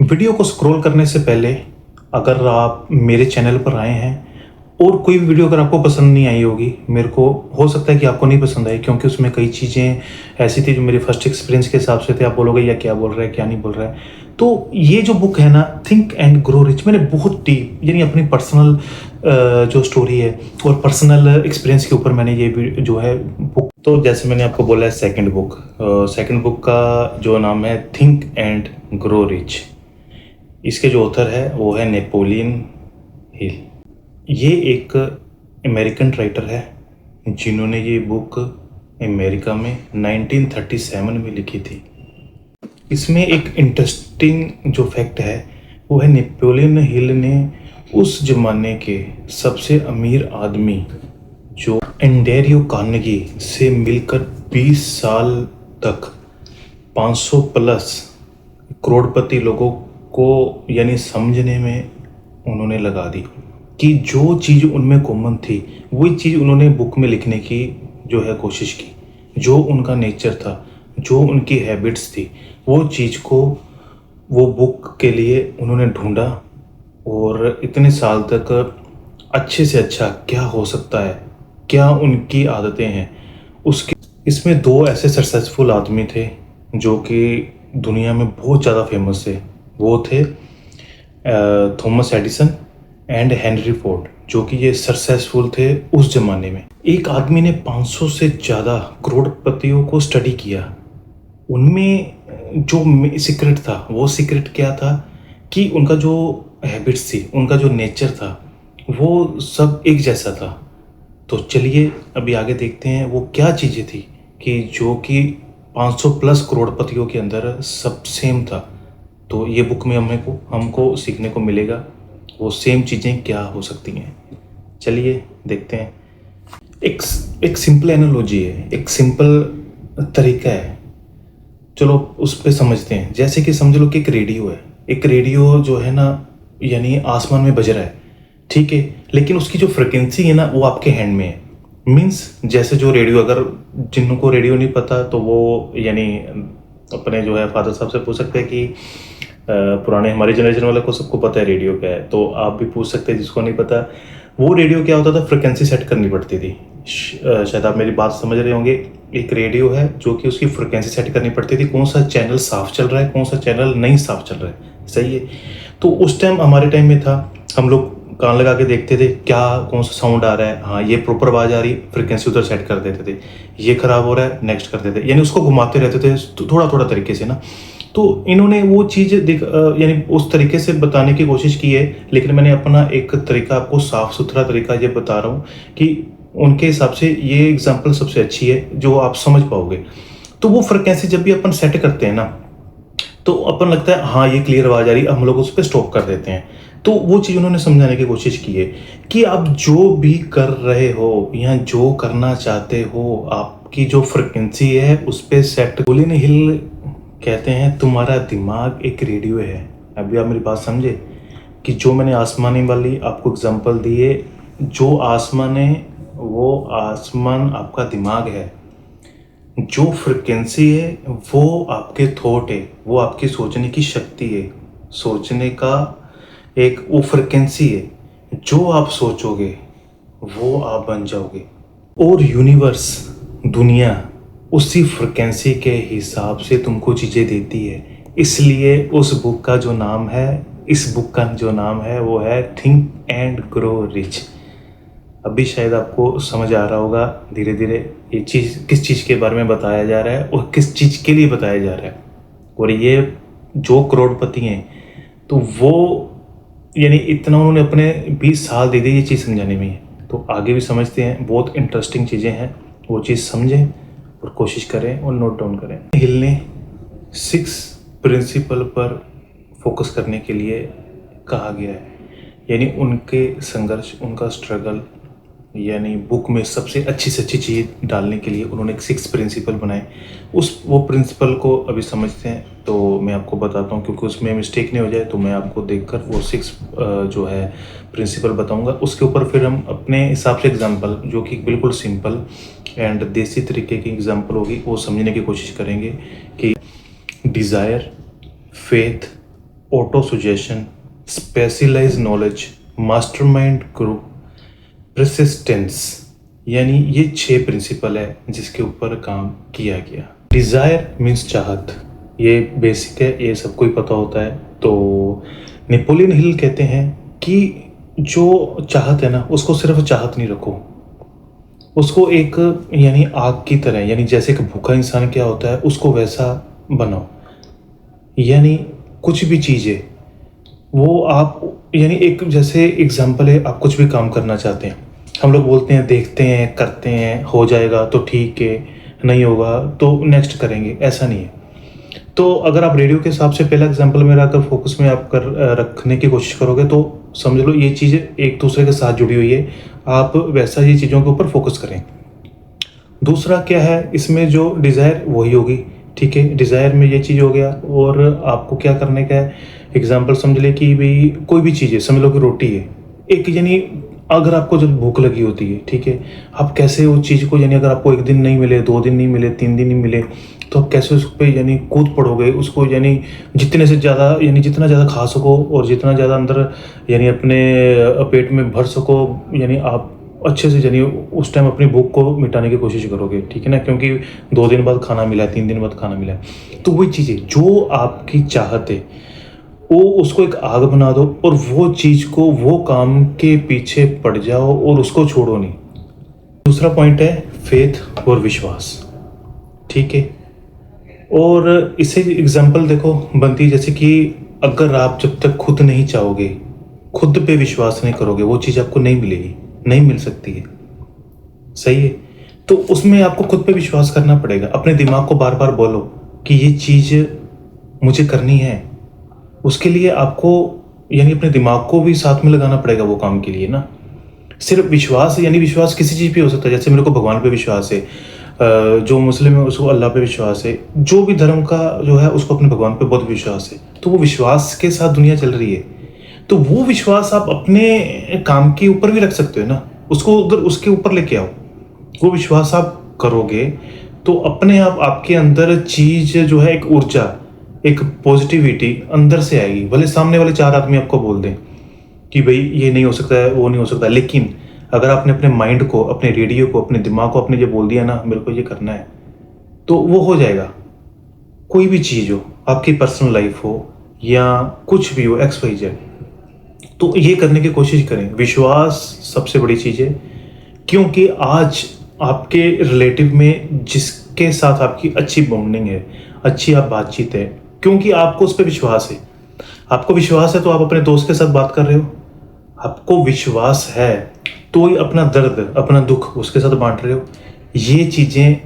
Video को scroll करने से पहले अगर आप मेरे चैनल पर आए हैं और कोई भी वीडियो अगर आपको पसंद नहीं आई होगी, मेरे को हो सकता है कि आपको नहीं पसंद आई, क्योंकि उसमें कई चीज़ें ऐसी थी जो मेरे फर्स्ट एक्सपीरियंस के हिसाब से थे। आप बोलोगे या क्या बोल रहा है, क्या नहीं बोल रहा है। तो ये जो बुक है ना, थिंक एंड ग्रो रिच, मैंने बहुत डीप यानी अपनी पर्सनल जो स्टोरी है और पर्सनल एक्सपीरियंस के ऊपर मैंने ये जो है बुक, तो जैसे मैंने आपको बोला है सेकंड बुक का जो नाम है थिंक एंड ग्रो रिच। इसके जो ऑथर है वो है नेपोलियन हिल। ये एक अमेरिकन राइटर है जिन्होंने ये बुक अमेरिका में 1937 में लिखी थी। इसमें एक इंटरेस्टिंग जो फैक्ट है वो है नेपोलियन हिल ने उस जमाने के सबसे अमीर आदमी जो एंड्रियो कार्नेगी से मिलकर 20 साल तक 500 प्लस करोड़पति लोगों को यानी समझने में उन्होंने लगा दी कि जो चीज़ उनमें कॉमन थी वही चीज़ उन्होंने बुक में लिखने की जो है कोशिश की। जो उनका नेचर था, जो उनकी हैबिट्स थी, वो चीज़ को वो बुक के लिए उन्होंने ढूंढा और इतने साल तक अच्छे से अच्छा क्या हो सकता है, क्या उनकी आदतें हैं उसके। इसमें दो ऐसे सक्सेसफुल आदमी थे जो कि दुनिया में बहुत ज़्यादा फेमस थे। वो थे Thomas Edison and Henry Ford, जो कि ये सक्सेसफुल थे उस ज़माने में। एक आदमी ने 500 से ज़्यादा करोड़पतियों को स्टडी किया। उनमें जो सीक्रेट था, वो सीक्रेट क्या था कि उनका जो हैबिट्स थी, उनका जो नेचर था, वो सब एक जैसा था। तो चलिए अभी आगे देखते हैं वो क्या चीज़ें थी कि जो कि 500 प्लस करोड़पतियों के अंदर सब सेम था। तो ये बुक में हमको सीखने को मिलेगा वो सेम चीज़ें क्या हो सकती हैं। चलिए देखते हैं। एक सिंपल एनालॉजी है, एक सिंपल तरीका है, चलो उस पर समझते हैं। जैसे कि समझ लो कि एक रेडियो है। एक रेडियो जो है ना यानी आसमान में बज रहा है, ठीक है, लेकिन उसकी जो फ्रिक्वेंसी है ना वो आपके हैंड में है। मीन्स जैसे जो रेडियो, अगर जिनको रेडियो नहीं पता तो वो यानी अपने जो है फादर साहब से पूछ सकते हैं कि पुराने हमारी जनरेशन वाले को सबको पता है रेडियो क्या है, तो आप भी पूछ सकते हैं जिसको नहीं पता। वो रेडियो क्या होता था, फ्रिक्वेंसी सेट करनी पड़ती थी। शायद आप मेरी बात समझ रहे होंगे। एक रेडियो है जो कि उसकी फ्रिक्वेंसी सेट करनी पड़ती थी, कौन सा चैनल साफ चल रहा है, कौन सा चैनल नहीं साफ चल रहा है, सही है। तो उस टाइम हमारे टाइम में था, हम लोग कान लगा के देखते थे क्या कौन सा साउंड आ रहा है, हाँ ये प्रॉपर आवाज़ आ रही, फ्रिक्वेंसी उधर सेट कर देते थे। ये खराब हो रहा है, नेक्स्ट कर देते, यानी उसको घुमाते रहते थे थोड़ा थोड़ा तरीके से ना। तो इन्होंने वो चीज़ यानी उस तरीके से बताने की कोशिश की है, लेकिन मैंने अपना एक तरीका आपको साफ सुथरा तरीका ये बता रहा हूँ कि उनके हिसाब से ये एग्जांपल सबसे अच्छी है जो आप समझ पाओगे। तो वो फ्रिक्वेंसी जब भी अपन सेट करते हैं ना, तो अपन लगता है हाँ ये क्लियर आवाज़ आ रही है, हम लोग उस पर स्टॉप कर देते हैं। तो वो चीज़ उन्होंने समझाने की कोशिश की है कि आप जो भी कर रहे हो या जो करना चाहते हो, आपकी जो फ्रिक्वेंसी है उस पर सेट। नेपोलियन हिल कहते हैं तुम्हारा दिमाग एक रेडियो है। अभी आप मेरी बात समझे कि जो मैंने आसमानी वाली आपको एग्जांपल दी है, जो आसमान है वो आसमान आपका दिमाग है, जो फ्रिक्वेंसी है वो आपके थॉट है, वो आपकी सोचने की शक्ति है, सोचने का एक वो फ्रिक्वेंसी है। जो आप सोचोगे वो आप बन जाओगे, और यूनिवर्स दुनिया उसी फ्रिक्वेंसी के हिसाब से तुमको चीज़ें देती है। इसलिए उस बुक का जो नाम है, इस बुक का जो नाम है वो है थिंक एंड ग्रो रिच। अभी शायद आपको समझ आ रहा होगा धीरे धीरे ये चीज़ किस चीज़ के बारे में बताया जा रहा है और किस चीज़ के लिए बताया जा रहा है। और ये जो करोड़पति हैं तो वो यानी इतना उन्होंने अपने 20 साल दे दिए ये चीज़ समझाने में। तो आगे भी समझते हैं, बहुत इंटरेस्टिंग चीज़ें हैं, वो चीज़ समझें और कोशिश करें और नोट डाउन करें। हिल ने 6 प्रिंसिपल पर फोकस करने के लिए कहा गया है, यानी उनके संघर्ष, उनका स्ट्रगल, यानी बुक में सबसे अच्छी से अच्छी चीज़ डालने के लिए उन्होंने 6 प्रिंसिपल बनाए। वो प्रिंसिपल को अभी समझते हैं तो मैं आपको बताता हूँ, क्योंकि उसमें मिस्टेक नहीं हो जाए तो मैं आपको देखकर वो 6 जो है प्रिंसिपल बताऊँगा। उसके ऊपर फिर हम अपने हिसाब से एग्जाम्पल, जो कि बिल्कुल सिंपल एंड देसी तरीके की एग्जाम्पल होगी, वो समझने की कोशिश करेंगे कि desire, faith, auto suggestion, specialized knowledge, mastermind group, persistence, यानी ये 6 प्रिंसिपल है जिसके ऊपर काम किया गया। डिज़ायर मीन्स चाहत, ये बेसिक है, ये सबको ही पता होता है। तो नेपोलियन हिल कहते हैं कि जो चाहत है ना, उसको सिर्फ चाहत नहीं रखो, उसको एक यानी आग की तरह, यानी जैसे कि भूखा इंसान क्या होता है उसको वैसा बनाओ। यानी कुछ भी चीज़ है वो आप, यानी एक जैसे एग्जांपल है, आप कुछ भी काम करना चाहते हैं, हम लोग बोलते हैं देखते हैं, करते हैं, हो जाएगा तो ठीक है, नहीं होगा तो नेक्स्ट करेंगे, ऐसा नहीं है। तो अगर आप रेडियो के हिसाब से पहला एग्जांपल मेरा अगर फोकस में आप रखने की कोशिश करोगे तो समझ लो ये चीज़ एक दूसरे के साथ जुड़ी हुई है, आप वैसा ये चीज़ों के ऊपर फोकस करें। दूसरा क्या है, इसमें जो डिज़ायर वही होगी, ठीक है, डिज़ायर में ये चीज़ हो गया। और आपको क्या करने का है, एग्जांपल समझ ले कि भाई कोई भी चीज़ है, समझ लो कि रोटी है एक, यानी अगर आपको जब भूख लगी होती है, ठीक है, आप कैसे उस चीज़ को, यानी अगर आपको 1 दिन नहीं मिले, 2 दिन नहीं मिले, 3 दिन नहीं मिले, तो आप कैसे उस पर यानी कूद पड़ोगे उसको, यानी जितने से ज़्यादा, यानी जितना ज़्यादा खा सको और जितना ज़्यादा अंदर यानी अपने पेट में भर सको, यानी आप अच्छे से यानी उस टाइम अपनी भूख को मिटाने की कोशिश करोगे, ठीक है ना, क्योंकि 2 दिन बाद खाना मिला है, 3 दिन बाद खाना मिला है। तो वही चीज़ें जो आपकी चाहत है वो, उसको एक आग बना दो और वो चीज़ को, वो काम के पीछे पड़ जाओ और उसको छोड़ो नहीं। दूसरा पॉइंट है फेथ और विश्वास, ठीक है। और इसे एग्जांपल देखो बनती है जैसे कि अगर आप जब तक खुद नहीं चाहोगे, खुद पे विश्वास नहीं करोगे, वो चीज़ आपको नहीं मिलेगी, नहीं मिल सकती है, सही है। तो उसमें आपको खुद पे विश्वास करना पड़ेगा, अपने दिमाग को बार बार बोलो कि ये चीज़ मुझे करनी है। उसके लिए आपको यानी अपने दिमाग को भी साथ में लगाना पड़ेगा वो काम के लिए ना। सिर्फ विश्वास, यानी विश्वास किसी चीज़ पे हो सकता है, जैसे मेरे को भगवान पे विश्वास है, जो मुस्लिम है उसको अल्लाह पे विश्वास है, जो भी धर्म का जो है उसको अपने भगवान पे बहुत विश्वास है, तो वो विश्वास के साथ दुनिया चल रही है। तो वो विश्वास आप अपने काम के ऊपर भी रख सकते हो ना, उसको उधर उसके ऊपर लेके आओ। वो विश्वास आप करोगे तो अपने आप आपके अंदर चीज़ जो है, एक ऊर्जा, एक पॉजिटिविटी अंदर से आएगी। भले सामने वाले 4 आदमी आपको बोल दें कि भाई ये नहीं हो सकता है, वो नहीं हो सकता, लेकिन अगर आपने अपने माइंड को, अपने रेडियो को, अपने दिमाग को आपने ये बोल दिया ना मेरे को ये करना है, तो वो हो जाएगा। कोई भी चीज़ हो, आपकी पर्सनल लाइफ हो या कुछ भी हो, XYZ, तो ये करने की कोशिश करें। विश्वास सबसे बड़ी चीज़ है, क्योंकि आज आपके रिलेटिव में जिसके साथ आपकी अच्छी बॉन्डिंग है, अच्छी आप बातचीत है, क्योंकि आपको उस पर विश्वास है। आपको विश्वास है तो आप अपने दोस्त के साथ बात कर रहे हो, आपको विश्वास है तो ही अपना दर्द, अपना दुख उसके साथ बांट रहे हो। ये चीज़ें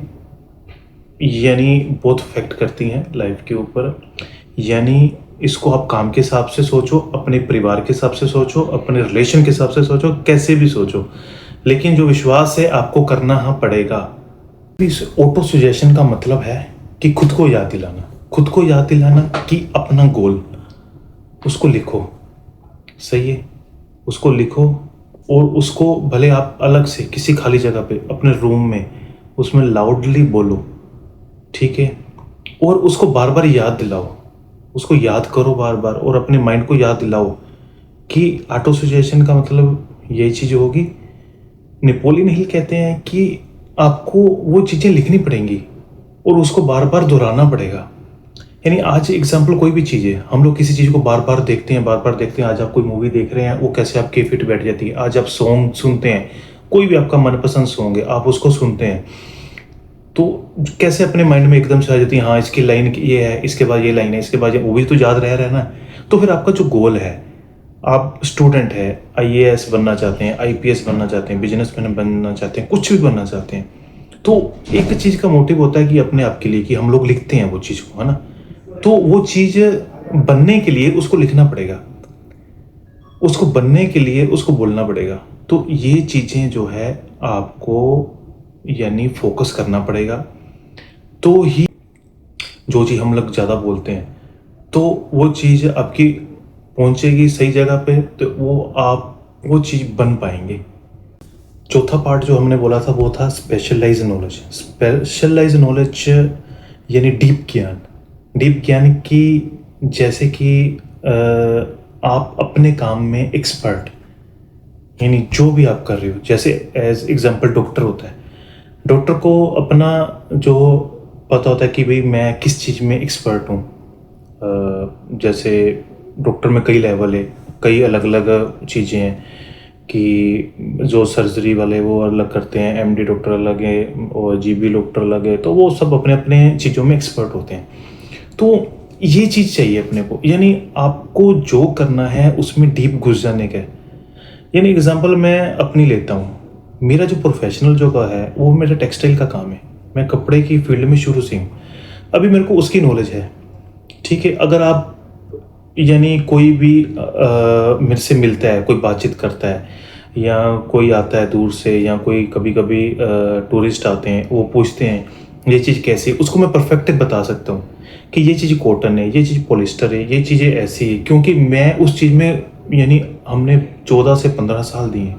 यानी बहुत इफेक्ट करती हैं लाइफ के ऊपर। यानी इसको आप काम के हिसाब से सोचो, अपने परिवार के हिसाब से सोचो, अपने रिलेशन के हिसाब से सोचो, कैसे भी सोचो, लेकिन जो विश्वास है आपको करना हाँ पड़ेगा। इस ऑटो सजेशन का मतलब है कि खुद को याद दिलाना, खुद को याद दिलाना कि अपना गोल उसको लिखो, सही है, उसको लिखो और उसको भले आप अलग से किसी खाली जगह पे अपने रूम में उसमें लाउडली बोलो, ठीक है, और उसको बार बार याद दिलाओ, उसको याद करो बार बार और अपने माइंड को याद दिलाओ कि ऑटो सजेशन का मतलब यही चीज़ होगी। नेपोलियन हिल कहते हैं कि आपको वो चीज़ें लिखनी पड़ेंगी और उसको बार बार दोहराना पड़ेगा। यानी आज एग्जाम्पल कोई भी चीज़ है, हम लोग किसी चीज़ को बार बार देखते हैं, बार बार देखते हैं। आज आप कोई मूवी देख रहे हैं, वो कैसे आपके फिट बैठ जाती है। आज आप सॉन्ग सुनते हैं, कोई भी आपका मनपसंद सॉन्ग है, आप उसको सुनते हैं तो कैसे अपने माइंड में एकदम से आ जाती है, हाँ इसकी लाइन ये है, इसके बाद ये लाइन है, इसके बाद वो भी तो याद रह रहा है ना। तो फिर आपका जो गोल है, आप स्टूडेंट है, IAS बनना चाहते हैं, IPS बनना चाहते हैं, बिजनेसमैन बनना चाहते हैं, कुछ भी बनना चाहते हैं, तो एक चीज़ का मोटिव होता है कि अपने आप के लिए, कि हम लोग लिखते हैं वो चीज़ को, है ना। तो वो चीज़ बनने के लिए उसको लिखना पड़ेगा, उसको बनने के लिए उसको बोलना पड़ेगा। तो ये चीज़ें जो है आपको यानी फोकस करना पड़ेगा, तो ही जो चीज़ हम लोग ज़्यादा बोलते हैं तो वो चीज़ आपकी पहुंचेगी सही जगह पे, तो वो आप वो चीज़ बन पाएंगे। चौथा पार्ट जो हमने बोला था वो था स्पेशलाइज नॉलेज। स्पेशलाइज नॉलेज यानी डीप ज्ञान। डीप ज्ञान की जैसे कि आप अपने काम में एक्सपर्ट, यानी जो भी आप कर रहे हो, जैसे एज एग्जांपल डॉक्टर होता है, डॉक्टर को अपना जो पता होता है कि भाई मैं किस चीज़ में एक्सपर्ट हूँ। जैसे डॉक्टर में कई लेवल है, कई अलग अलग चीज़ें हैं कि जो सर्जरी वाले वो अलग करते हैं, एमडी डॉक्टर अलग है और जीबी डॉक्टर अलग है, तो वो सब अपने अपने चीज़ों में एक्सपर्ट होते हैं। तो ये चीज़ चाहिए अपने को, यानी आपको जो करना है उसमें डीप घुस जाने का है। यानी एग्जांपल मैं अपनी लेता हूँ, मेरा जो प्रोफेशनल जगह है वो मेरा टेक्सटाइल का काम है, मैं कपड़े की फील्ड में शुरू से हूँ, अभी मेरे को उसकी नॉलेज है। ठीक है, अगर आप यानी कोई भी मेरे से मिलता है, कोई बातचीत करता है, या कोई आता है दूर से, या कोई कभी कभी टूरिस्ट आते हैं, वो पूछते हैं ये चीज़ कैसी है, उसको मैं परफेक्ट बता सकता हूँ कि ये चीज़ कॉटन है, ये चीज़ पॉलिस्टर है, ये चीज़ें ऐसी है, क्योंकि मैं उस चीज़ में, यानी हमने 14 से 15 साल दिए।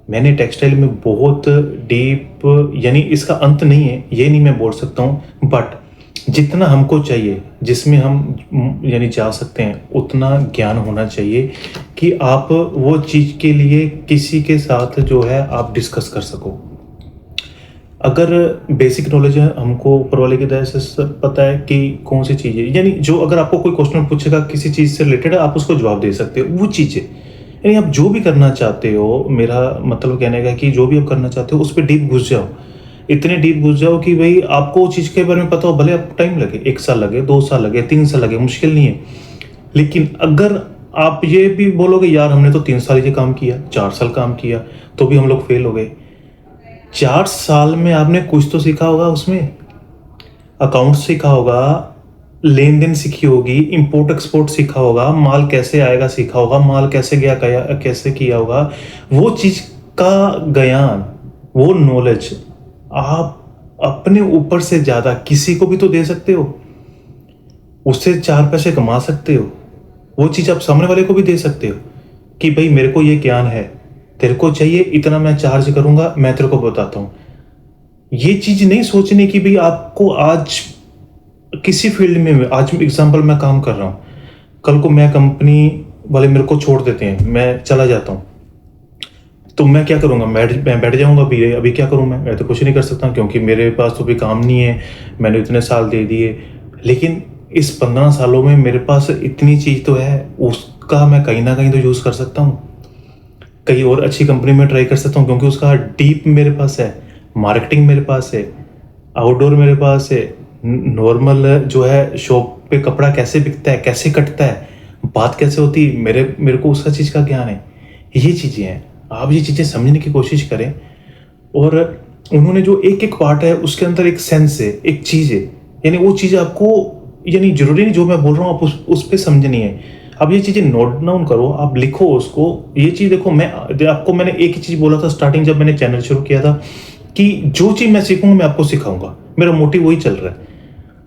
मैंने टेक्सटाइल में बहुत डीप, यानी इसका अंत नहीं है ये नहीं मैं बोल सकता हूँ, बट जितना हमको चाहिए, जिसमें हम यानी जा सकते हैं, उतना ज्ञान होना चाहिए कि आप वो चीज़ के लिए किसी के साथ जो है आप डिस्कस कर सको। अगर बेसिक नॉलेज है, हमको ऊपर वाले की दया से पता है कि कौन सी चीज़ है, यानी जो अगर आपको कोई क्वेश्चन पूछेगा किसी चीज़ से रिलेटेड, आप उसको जवाब दे सकते हो, वो चीज़ है। यानी आप जो भी करना चाहते हो, मेरा मतलब कहने का कि जो भी आप करना चाहते हो उस पर डीप घुस जाओ, इतने डीप घुस जाओ कि भाई आपको उस चीज़ के बारे में पता हो, भले आपको टाइम लगे, 1 साल लगे, 2 साल लगे, 3 साल लगे, मुश्किल नहीं है। लेकिन अगर आप ये भी बोलोगे यार हमने तो 3 साल ये काम किया, 4 साल काम किया, तो भी हम लोग फेल हो गए, 4 साल में आपने कुछ तो सीखा होगा, उसमें अकाउंट सीखा होगा, लेन देन सीखी होगी, इंपोर्ट एक्सपोर्ट सीखा होगा, माल कैसे आएगा सीखा होगा, माल कैसे गया कैसे किया होगा, वो चीज़ का ज्ञान, वो नॉलेज आप अपने ऊपर से ज़्यादा किसी को भी तो दे सकते हो, उससे 4 पैसे कमा सकते हो, वो चीज़ आप सामने वाले को भी दे सकते हो कि भाई मेरे को ये ज्ञान है, तेरे को चाहिए इतना मैं चार्ज करूंगा, मैं तेरे को बताता हूँ। ये चीज़ नहीं सोचने की भाई आपको आज किसी फील्ड में, आज एग्जांपल मैं काम कर रहा हूँ, कल को मैं कंपनी वाले मेरे को छोड़ देते हैं, मैं चला जाता हूँ, तो मैं क्या करूँगा, मैं बैठ जाऊँगा अभी क्या करूँ, मैं तो कुछ नहीं कर सकता क्योंकि मेरे पास तो भी काम नहीं है, मैंने इतने साल दे दिए। लेकिन इस 15 सालों में मेरे पास इतनी चीज़ तो है, उसका मैं कहीं ना कहीं तो यूज़ कर सकता हूँ, कहीं और अच्छी कंपनी में ट्राई कर सकता हूँ, क्योंकि उसका डीप मेरे पास है, मार्केटिंग मेरे पास है, आउटडोर मेरे पास है, नॉर्मल जो है शॉप पे कपड़ा कैसे बिकता है, कैसे कटता है, बात कैसे होती है, मेरे को उसका चीज़ का ज्ञान है। ये चीज़ें हैं, आप ये चीज़ें समझने की कोशिश करें। और उन्होंने जो एक एक पार्ट है उसके अंदर एक सेंस है, एक चीज़ है, यानी वो चीज़ आपको, यानी जरूरी नहीं जो मैं बोल रहा हूँ आप उस पर समझनी है, आप ये चीज़ें नोट डाउन करो, आप लिखो उसको। ये चीज़ देखो, मैंने एक ही चीज़ बोला था स्टार्टिंग जब मैंने चैनल शुरू किया था कि जो चीज़ मैं सीखूंगा मैं आपको सिखाऊंगा, मेरा मोटिव वही चल रहा है।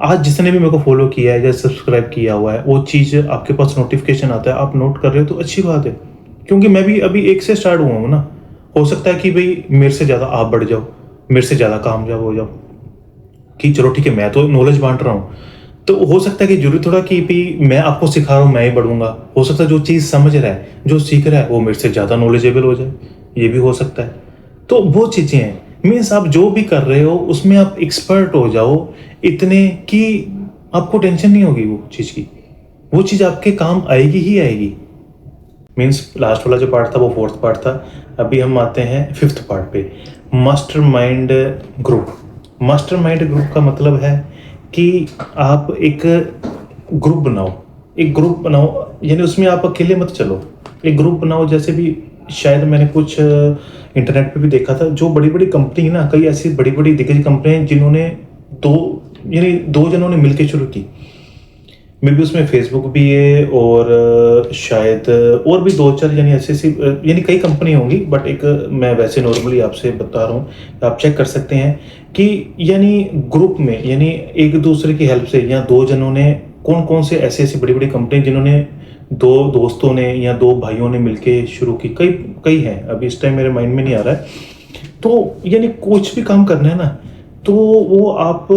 आज जिसने भी मेरे को फॉलो किया है या सब्सक्राइब किया हुआ है, वो चीज़ आपके पास नोटिफिकेशन आता है, आप नोट कर रहे हो तो अच्छी बात है, क्योंकि मैं भी अभी एक से स्टार्ट हुआ हूँ ना। हो सकता है कि भाई मेरे से ज़्यादा आप बढ़ जाओ, मेरे से ज़्यादा कामयाब हो जाओ, कि चलो ठीक है मैं तो नॉलेज बांट रहा हूँ, तो हो सकता है कि जरूरी थोड़ा कि भी मैं आपको सिखा रहा हूँ मैं ही बढ़ूंगा, हो सकता है जो चीज़ समझ रहा है, जो सीख रहा है, वो मेरे से ज़्यादा नॉलेजेबल हो जाए, ये भी हो सकता है। तो वो चीज़ें हैं, मीन्स आप जो भी कर रहे हो उसमें आप एक्सपर्ट हो जाओ, इतने कि आपको टेंशन नहीं होगी वो चीज़ की, वो चीज़ आपके काम आएगी ही आएगी। मीन्स लास्ट वाला जो पार्ट था वो 4th पार्ट था, अभी हम आते हैं 5th पार्ट पे, मास्टरमाइंड ग्रुप। मास्टरमाइंड ग्रुप का मतलब है कि आप एक ग्रुप बनाओ, एक ग्रुप बनाओ, यानी उसमें आप अकेले मत चलो, एक ग्रुप बनाओ। जैसे भी शायद मैंने कुछ इंटरनेट पे भी देखा था, जो बड़ी बड़ी कंपनी है ना, कई ऐसी बड़ी बड़ी दिग्गज कंपनियां जिन्होंने दो जनों ने मिलकर शुरू की, मे बी उसमें फेसबुक भी है और शायद और भी 2-4 यानी ऐसी यानी कई कंपनी होंगी, बट एक मैं वैसे नॉर्मली आपसे बता रहा हूँ, आप चेक कर सकते हैं कि यानी ग्रुप में, यानी एक दूसरे की हेल्प से, या 2 जनों ने, कौन कौन से ऐसी ऐसी बड़ी बड़ी कंपनी जिन्होंने 2 दोस्तों ने या 2 भाइयों ने मिलके शुरू की, कई कई हैं, अभी इस टाइम मेरे माइंड में नहीं आ रहा है। तो यानी कुछ भी काम करना है ना, तो वो आप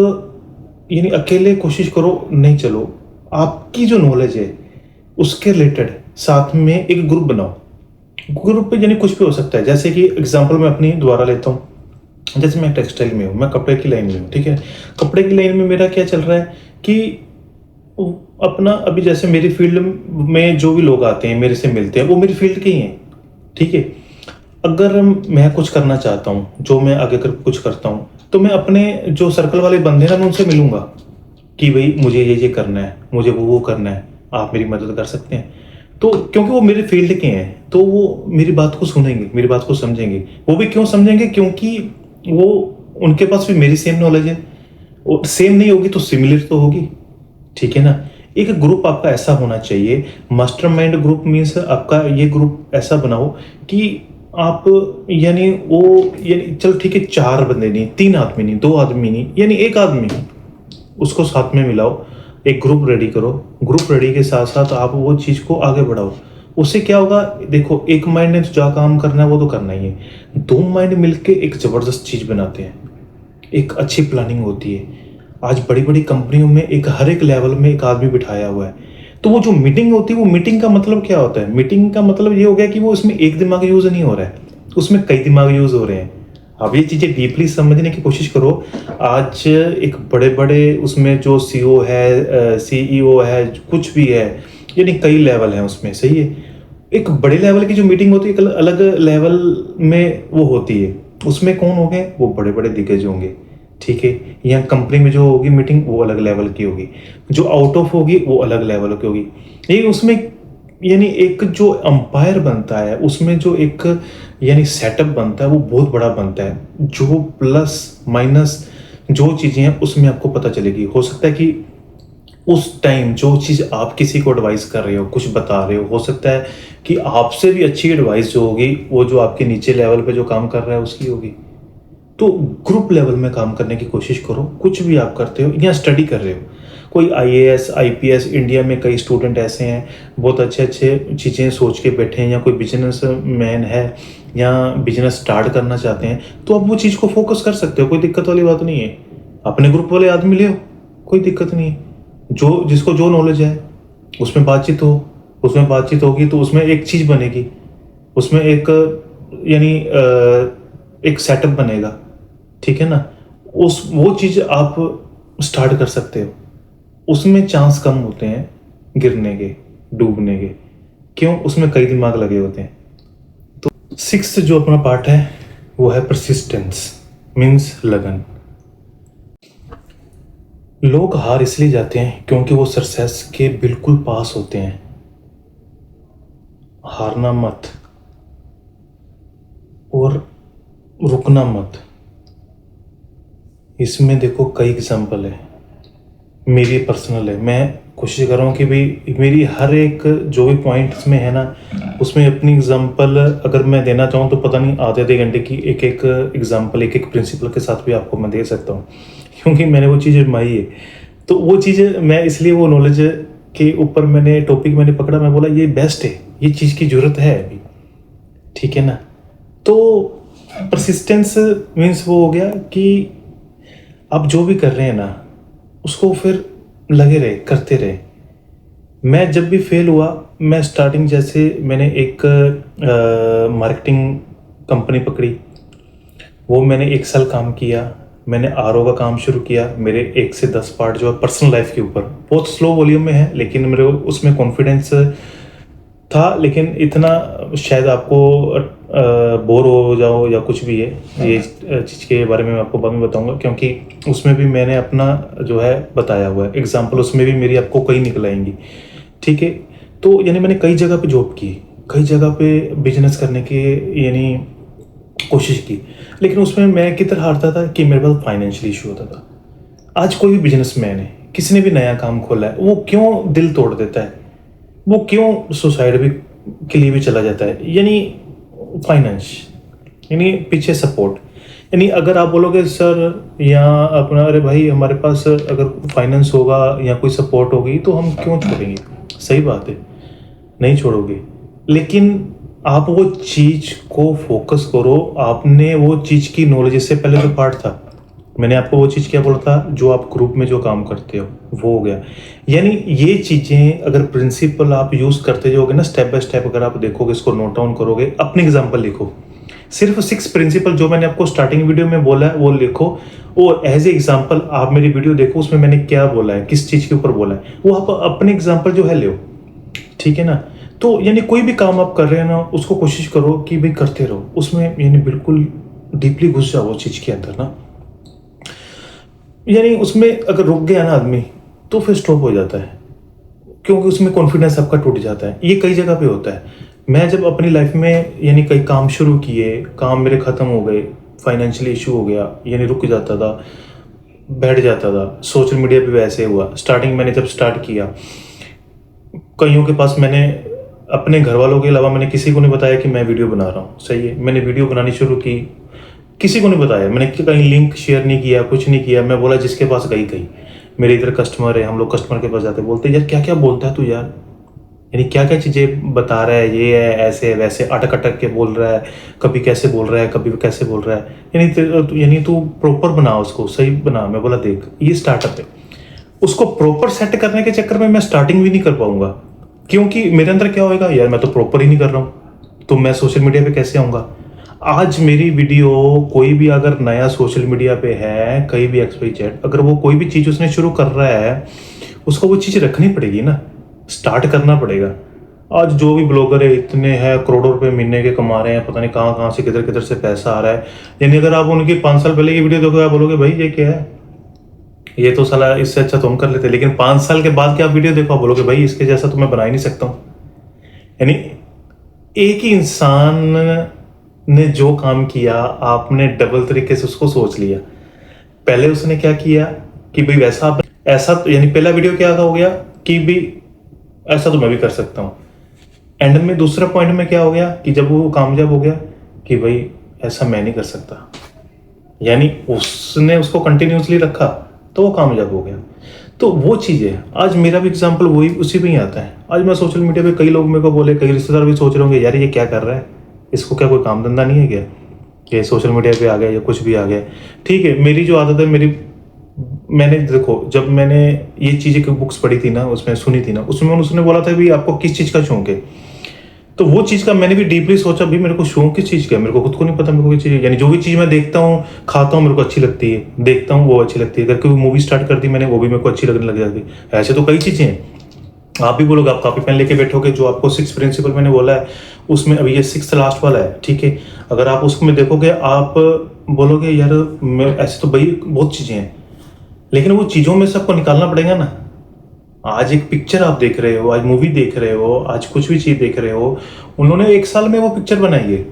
यानी अकेले कोशिश करो नहीं, चलो आपकी जो नॉलेज है, उसके रिलेटेड साथ में एक ग्रुप बनाओ। ग्रुप पे यानी कुछ भी हो सकता है, जैसे कि एग्जांपल मैं अपनी दोबारा लेता हूँ। जैसे मैं टेक्सटाइल में हूँ, मैं कपड़े की लाइन में हूँ, ठीक है। कपड़े की लाइन में मेरा क्या चल रहा है कि अपना अभी जैसे मेरी फील्ड में जो भी लोग आते हैं मेरे से मिलते हैं वो मेरी फील्ड के ही हैं, ठीक है। अगर मैं कुछ करना चाहता हूँ, जो मैं आगे कर कुछ करता हूँ, तो मैं अपने जो सर्कल वाले बंदे हैं ना मैं उनसे मिलूंगा कि भाई मुझे ये करना है, मुझे वो करना है, आप मेरी मदद कर सकते हैं। तो क्योंकि वो मेरे फील्ड के हैं तो वो मेरी बात को सुनेंगे, मेरी बात को समझेंगे। वो भी क्यों समझेंगे, क्योंकि वो उनके पास भी मेरी सेम नॉलेज है। और सेम नहीं होगी तो सिमिलर तो होगी, ठीक है ना। एक ग्रुप आपका ऐसा होना चाहिए, मास्टरमाइंड ग्रुप मीन्स आपका ये ग्रुप ऐसा बनाओ कि आप यानी वो यानी चलो ठीक है 4 बंदे नहीं, 3 आदमी नहीं, 2 आदमी नहीं, यानी 1 आदमी उसको साथ में मिलाओ, एक ग्रुप रेडी करो। ग्रुप रेडी के साथ साथ आप वो चीज़ को आगे बढ़ाओ। उससे क्या होगा, देखो एक माइंड ने तो जहाँ काम करना है वो तो करना ही है, 2 माइंड मिलके एक ज़बरदस्त चीज़ बनाते हैं, एक अच्छी प्लानिंग होती है। आज बड़ी बड़ी कंपनियों में एक हर एक लेवल में एक आदमी बिठाया हुआ है। तो वो जो मीटिंग होती है, वो मीटिंग का मतलब क्या होता है, मीटिंग का मतलब ये हो गया कि वो उसमें एक दिमाग यूज नहीं हो रहा है, उसमें कई दिमाग यूज हो रहे हैं। अब ये चीज़ें डीपली समझने की कोशिश करो। आज एक बड़े बड़े उसमें जो सीईओ है, सीईओ है, कुछ भी है, यानी कई लेवल हैं उसमें, सही है। एक बड़े लेवल की जो मीटिंग होती है एक अलग लेवल में वो होती है, उसमें कौन होंगे, वो बड़े बड़े दिग्गज होंगे, ठीक है। यहाँ कंपनी में जो होगी मीटिंग वो अलग लेवल की होगी, जो आउट ऑफ होगी वो अलग लेवल की होगी। ये उसमें यानी एक जो अंपायर बनता है उसमें जो एक यानी सेटअप बनता है वो बहुत बड़ा बनता है, जो प्लस माइनस जो चीज़ें हैं उसमें आपको पता चलेगी। हो सकता है कि उस टाइम जो चीज़ आप किसी को एडवाइस कर रहे हो, कुछ बता रहे हो सकता है कि आपसे भी अच्छी एडवाइस जो होगी वो जो आपके नीचे लेवल पे जो काम कर रहा है उसकी होगी। तो ग्रुप लेवल में काम करने की कोशिश करो, कुछ भी आप करते हो या स्टडी कर रहे हो। कोई आईएएस आईपीएस, इंडिया में कई स्टूडेंट ऐसे हैं बहुत अच्छे अच्छे चीज़ें सोच के बैठे हैं, या कोई बिजनेस मैन है या बिजनेस स्टार्ट करना चाहते हैं, तो आप वो चीज़ को फोकस कर सकते हो, कोई दिक्कत वाली बात नहीं है। अपने ग्रुप वाले आदमी ले, कोई दिक्कत नहीं है। जो जिसको जो नॉलेज है उसमें बातचीत हो, उसमें बातचीत होगी तो उसमें एक चीज़ बनेगी, उसमें एक यानी एक सेटअप बनेगा, ठीक है ना। उस वो चीज़ आप स्टार्ट कर सकते हो, उसमें चांस कम होते हैं गिरने के, डूबने के। क्यों, उसमें कई दिमाग लगे होते हैं। तो 6th जो अपना पार्ट है वो है परसिस्टेंस, मीन्स लगन। लोग हार इसलिए जाते हैं क्योंकि वो सक्सेस के बिल्कुल पास होते हैं। हारना मत और रुकना मत। इसमें देखो कई एग्जांपल है, मेरी पर्सनल है, मैं कोशिश कर रहा हूँ कि भाई मेरी हर एक जो भी पॉइंट इसमें है ना उसमें अपनी एग्जांपल अगर मैं देना चाहूँ तो पता नहीं आधे घंटे की एक एक एग्जांपल एक एक प्रिंसिपल के साथ भी आपको मैं दे सकता हूँ, क्योंकि मैंने वो चीज़ आजमाई है। तो वो चीज़ें मैं इसलिए वो नॉलेज के ऊपर मैंने टॉपिक मैंने पकड़ा, मैं बोला ये बेस्ट है, ये चीज़ की ज़रूरत है अभी, ठीक है ना। तो परसिस्टेंस मीन्स वो हो गया कि आप जो भी कर रहे हैं ना उसको फिर लगे रहे, करते रहे। मैं जब भी फेल हुआ, मैं स्टार्टिंग जैसे मैंने एक मार्केटिंग कंपनी पकड़ी, वो मैंने 1 साल काम किया। मैंने आरओ का काम शुरू किया, मेरे 1 से 10 पार्ट जो है पर्सनल लाइफ के ऊपर, बहुत स्लो वॉल्यूम में है लेकिन मेरे उसमें कॉन्फिडेंस था। लेकिन इतना शायद आपको बोर हो जाओ या कुछ भी है, ये चीज़ के बारे में मैं आपको बाद में बताऊंगा, क्योंकि उसमें भी मैंने अपना जो है बताया हुआ है एग्जाम्पल, उसमें भी मेरी आपको कई निकल आएंगी, ठीक है। तो यानी मैंने कई जगह पे जॉब की, कई जगह पे बिजनेस करने की यानी कोशिश की, लेकिन उसमें मैं किधर हारता था कि मेरे पास फाइनेंशियल इशू होता था। आज कोई भी बिजनेसमैन है, किसी ने भी नया काम खोला है, वो क्यों दिल तोड़ देता है, वो क्यों सुसाइड भी के लिए भी चला जाता है, यानी फाइनेंस, यानी पीछे सपोर्ट। यानी अगर आप बोलोगे सर या अपना अरे भाई हमारे पास अगर फाइनेंस होगा या कोई सपोर्ट होगी तो हम क्यों छोड़ेंगे, सही बात है, नहीं छोड़ोगे। लेकिन आप वो चीज़ को फोकस करो, आपने वो चीज़ की नॉलेज, इससे पहले जो पार्ट था मैंने आपको वो चीज़ क्या बोला था, जो आप ग्रुप में जो काम करते हो वो हो गया। यानी ये चीज़ें अगर प्रिंसिपल आप यूज़ करते जाओगे ना, स्टेप बाय स्टेप अगर आप देखोगे, इसको नोट डाउन करोगे, अपनी एग्जांपल लिखो। सिर्फ 6 प्रिंसिपल जो मैंने आपको स्टार्टिंग वीडियो में बोला है वो लिखो, और एज ए एग्जांपल आप मेरी वीडियो देखो, उसमें मैंने क्या बोला है, किस चीज़ के ऊपर बोला है, वो आप अपने एग्जांपल जो है ले, ठीक है ना। तो यानी कोई भी काम आप कर रहे हैं ना, उसको कोशिश करो कि भाई करते रहो, उसमें यानी बिल्कुल डीपली घुस जाओ वो चीज़ के अंदर ना। यानी उसमें अगर रुक गया ना आदमी तो फिर स्टॉप हो जाता है, क्योंकि उसमें कॉन्फिडेंस आपका टूट जाता है। ये कई जगह पे होता है। मैं जब अपनी लाइफ में यानी कई काम शुरू किए, काम मेरे ख़त्म हो गए, फाइनेंशियल इशू हो गया, यानी रुक जाता था, बैठ जाता था। सोशल मीडिया पे वैसे हुआ, स्टार्टिंग मैंने जब स्टार्ट किया, कईयों के पास मैंने अपने घर वालों के अलावा मैंने किसी को नहीं बताया कि मैं वीडियो बना रहा हूँ, सही है। मैंने वीडियो बनानी शुरू की, किसी को नहीं बताया, मैंने कहीं लिंक शेयर नहीं किया, कुछ नहीं किया। मैं बोला जिसके पास गई गई। मेरे इधर कस्टमर है, हम लोग कस्टमर के पास जाते, बोलते यार क्या क्या बोलता है तू यार, यानी क्या क्या चीज़ें बता रहा है, ये है ऐसे है वैसे, अटक अटक के बोल रहा है, कभी कैसे बोल रहा है, कभी कैसे बोल रहा है, यानी तू प्रॉपर बना, उसको सही बना। मैं बोला देख ये स्टार्टअप है, उसको प्रॉपर सेट करने के चक्कर में मैं स्टार्टिंग भी नहीं कर पाऊंगा, क्योंकि मेरे अंदर क्या होएगा यार, मैं तो प्रॉपर ही नहीं कर रहा हूँ, तो मैं सोशल मीडिया पे कैसे आऊँगा। आज मेरी वीडियो कोई भी अगर नया सोशल मीडिया पे है, कहीं भी XYZ, अगर वो कोई भी चीज़ उसने शुरू कर रहा है, उसको वो चीज़ रखनी पड़ेगी ना, स्टार्ट करना पड़ेगा। आज जो भी ब्लॉगर है इतने हैं, करोड़ों रुपए महीने के कमा रहे हैं, पता नहीं कहाँ कहाँ से किधर किधर से पैसा आ रहा है। यानी अगर आप उनकी 5 साल पहले की वीडियो देखोगे, आप बोलोगे भाई ये क्या है, ये तो साला इससे अच्छा तो हम कर लेते। लेकिन 5 साल के बाद क्या वीडियो देखो, आप बोलोगे भाई इसके जैसा तो मैं बना ही नहीं सकता हूँ। यानी एक ही इंसान ने जो काम किया, आपने डबल तरीके से उसको सोच लिया। पहले उसने क्या किया कि भाई वैसा ऐसा, यानी पहला वीडियो क्या हो गया कि भाई ऐसा तो मैं भी कर सकता हूँ। एंड में दूसरा पॉइंट में क्या हो गया कि जब वो कामयाब हो गया कि भाई ऐसा मैं नहीं कर सकता, यानी उसने उसको कंटिन्यूसली रखा तो वो कामयाब हो गया। तो वो चीज़ है। आज मेरा भी एग्जांपल वही उसी में ही आता है। आज मैं सोशल मीडिया पे, कई लोग मेरे को बोले, कई रिश्तेदार भी सोच रहे होंगे यार ये क्या कर रहा है, इसको क्या कोई काम धंधा नहीं है क्या, ये सोशल मीडिया पे आ गया या कुछ भी आ गया। ठीक है, मेरी जो आदत है, मैंने देखो जब मैंने ये चीज़ें की बुक्स पढ़ी थी ना, उसमें सुनी थी ना, उसमें उसने बोला था भी आपको किस चीज़ का शौक है, तो वो चीज़ का मैंने भी डीपली सोचा भी मेरे को शौक किस चीज़ का है, मेरे को खुद को नहीं पता मेरे को किस चीज़ है। यानी जो भी चीज़ मैं देखता हूँ, खाता हूँ, मेरे को अच्छी लगती है, देखता हूँ वो अच्छी लगती है। अगर कोई मूवी स्टार्ट कर दी मैंने, वो भी मेरे को अच्छी लगने लग जाती है। ऐसे तो कई चीज़ें हैं। आप भी बोलोगे, आप कॉपी पेन लेके बैठोगे, जो आपको 6 प्रिंसिपल मैंने बोला है उसमें अभी ये 6th लास्ट वाला है, ठीक है। अगर आप उसमें देखोगे, आप बोलोगे यार ऐसे तो भाई बहुत चीज़ें हैं, लेकिन वो चीज़ों में से आपको निकालना पड़ेगा ना। आज एक पिक्चर आप देख रहे हो, आज मूवी देख रहे हो, आज कुछ भी चीज़ देख रहे हो, उन्होंने 1 साल में वो पिक्चर बनाई है।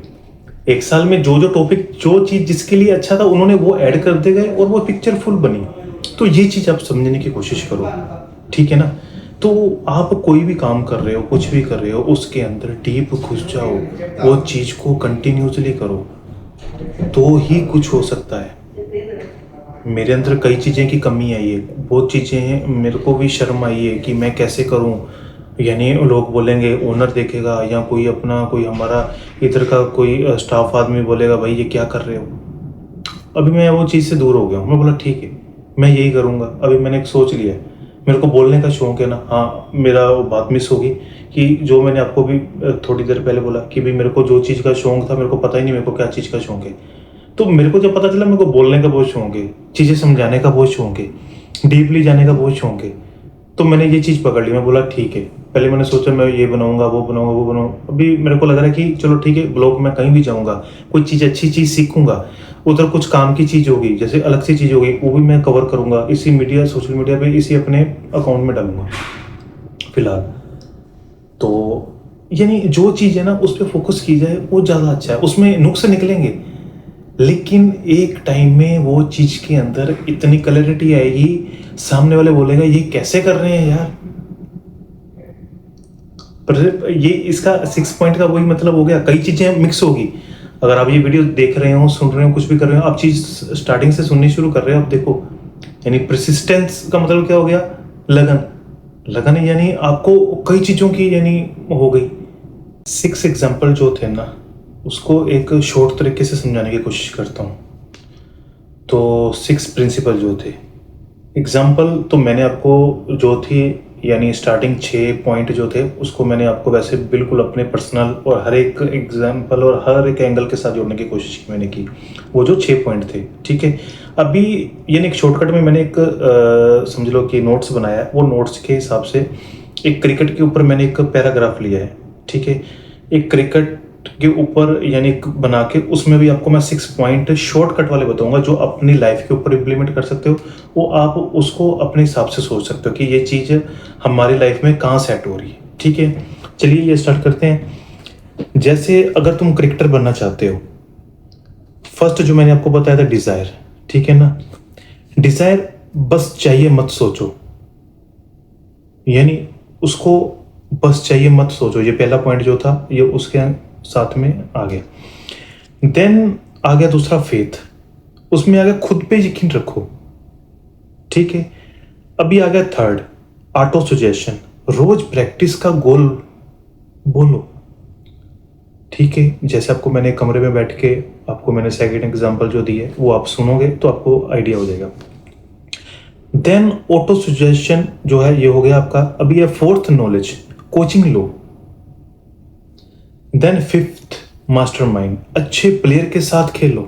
1 साल में जो जो टॉपिक, जो चीज़ जिसके लिए अच्छा था, उन्होंने वो ऐड कर दे गए और वो पिक्चर फुल बनी। तो ये चीज़ आप समझने की कोशिश करो, ठीक है ना। तो आप कोई भी काम कर रहे हो, कुछ भी कर रहे हो, उसके अंदर डीप घुस जाओ, वो चीज़ को कंटिन्यूसली करो, तो ही कुछ हो सकता है। मेरे अंदर कई चीज़ें की कमी आई है, बहुत चीज़ें मेरे को भी शर्म आई है कि मैं कैसे करूं। यानी लोग बोलेंगे, ओनर देखेगा या कोई अपना, कोई हमारा इधर का कोई स्टाफ आदमी बोलेगा भाई ये क्या कर रहे हो। अभी मैं वो चीज़ से दूर हो गया हूँ। मैं बोला ठीक है, मैं यही करूँगा। अभी मैंने एक सोच लिया है, मेरे को बोलने का शौक है ना। हाँ, मेरा वो बात मिस होगी कि जो मैंने आपको भी थोड़ी देर पहले बोला कि भाई मेरे को जो चीज़ का शौक था, मेरे को पता ही नहीं मेरे को क्या चीज़ का शौक है। तो मेरे को जब पता चला, मेरे को बोलने का बहुत शौक है, चीज़ें समझाने का बहुत शौक है, डीपली जाने का बहुत शौक है। तो मैंने ये चीज़ पकड़ ली। मैं बोला ठीक है, पहले मैंने सोचा मैं ये बनाऊंगा, वो बनाऊंगा, वो बनाऊंगा। अभी मेरे को लग रहा है कि चलो ठीक है, ब्लॉग में कहीं भी जाऊंगा, कोई चीज़ अच्छी चीज़ सीखूंगा, उधर कुछ काम की चीज़ होगी, जैसे अलग सी चीज़ होगी, वो भी मैं कवर करूंगा इसी मीडिया, सोशल मीडिया पे, इसी अपने अकाउंट में डालूंगा फिलहाल। तो यानी जो चीज़ है ना, उस पर फोकस की जाए, वो ज़्यादा अच्छा है। उसमें नुक्स निकलेंगे, लेकिन एक टाइम में वो चीज के अंदर इतनी क्लैरिटी आएगी, सामने वाले बोलेगा ये कैसे कर रहे हैं यार। पर ये इसका 6 पॉइंट का वही मतलब हो गया, कई चीजें मिक्स होगी। अगर आप ये वीडियो देख रहे हो, सुन रहे हो, कुछ भी कर रहे हो, आप चीज स्टार्टिंग से सुननी शुरू कर रहे हो, आप देखो। यानी परसिस्टेंस का मतलब क्या हो गया, लगन। लगन यानी आपको कई चीजों की यानी हो गई। 6 एग्जाम्पल जो थे ना, उसको एक शॉर्ट तरीके से समझाने की कोशिश करता हूँ। तो 6 प्रिंसिपल जो थे, एग्जाम्पल तो मैंने आपको जो थी यानी स्टार्टिंग 6 पॉइंट जो थे उसको मैंने आपको वैसे बिल्कुल अपने पर्सनल और हर एक एग्जाम्पल और हर एक एंगल के साथ जोड़ने की कोशिश की मैंने की, वो जो 6 पॉइंट थे, ठीक है। अभी यानी एक शॉर्टकट में मैंने एक समझ लो कि नोट्स बनाया है, वो नोट्स के हिसाब से एक क्रिकेट के ऊपर मैंने एक पैराग्राफ लिया है, ठीक है। एक क्रिकेट के ऊपर यानी बना के उसमें भी आपको मैं 6 पॉइंट शॉर्टकट वाले बताऊंगा जो अपनी लाइफ के ऊपर इम्प्लीमेंट कर सकते हो। वो आप उसको अपने हिसाब से सोच सकते हो कि ये चीज़ हमारी लाइफ में कहाँ सेट हो रही है, ठीक है। चलिए ये स्टार्ट करते हैं। जैसे अगर तुम क्रिकेटर बनना चाहते हो, फर्स्ट जो मैंने आपको बताया था डिज़ायर, ठीक है ना। डिज़ायर बस चाहिए मत सोचो, यानी उसको बस चाहिए मत सोचो, ये पहला पॉइंट जो था ये उसके साथ में आ गया। देन आ गया दूसरा फेथ, उसमें आ गया खुद पे यकीन रखो, ठीक है। अभी आ गया थर्ड ऑटो सजेशन, रोज प्रैक्टिस का गोल बोलो, ठीक है। जैसे आपको मैंने कमरे में बैठ के आपको मैंने सेकंड एग्जांपल जो दी है वो आप सुनोगे तो आपको आइडिया हो जाएगा। देन ऑटो सजेशन जो है ये हो गया आपका। अभी है फोर्थ नॉलेज, कोचिंग लो। देन फिफ्थ मास्टरमाइंड, अच्छे प्लेयर के साथ खेलो,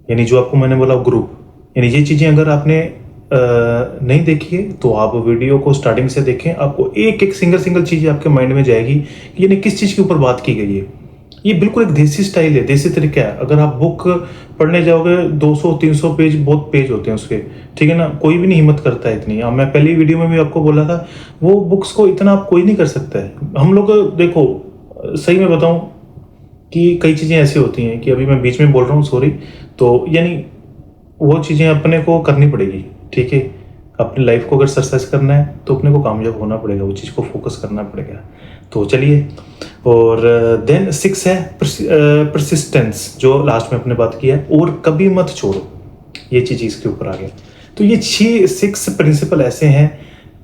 यानी जो आपको मैंने बोला ग्रुप। यानी ये चीजें अगर आपने नहीं देखी है तो आप वीडियो को स्टार्टिंग से देखें, आपको एक एक सिंगल चीज आपके माइंड में जाएगी कि यानी किस चीज के ऊपर बात की गई है। ये बिल्कुल एक देसी स्टाइल है, देसी तरीका है। अगर आप बुक पढ़ने जाओगे 200-300 पेज, बहुत पेज होते हैं उसके, ठीक है ना, कोई भी नहीं हिम्मत करता है इतनी। मैं पहली वीडियो में भी आपको बोला था वो बुक्स को इतना आप कोई नहीं कर सकता है। हम लोग देखो सही में बताऊं कि कई चीज़ें ऐसी होती हैं कि अभी मैं बीच में बोल रहा हूँ सॉरी, तो यानी वो चीज़ें अपने को करनी पड़ेगी, ठीक है। अपनी लाइफ को अगर सक्सेस करना है तो अपने को कामयाब होना पड़ेगा, वो चीज़ को फोकस करना पड़ेगा। तो चलिए, और देन 6 है परसिस्टेंस, जो लास्ट में अपने बात की है, और कभी मत छोड़ो, ये चीज़ इसके ऊपर आ गया। तो ये 6 प्रिंसिपल ऐसे हैं,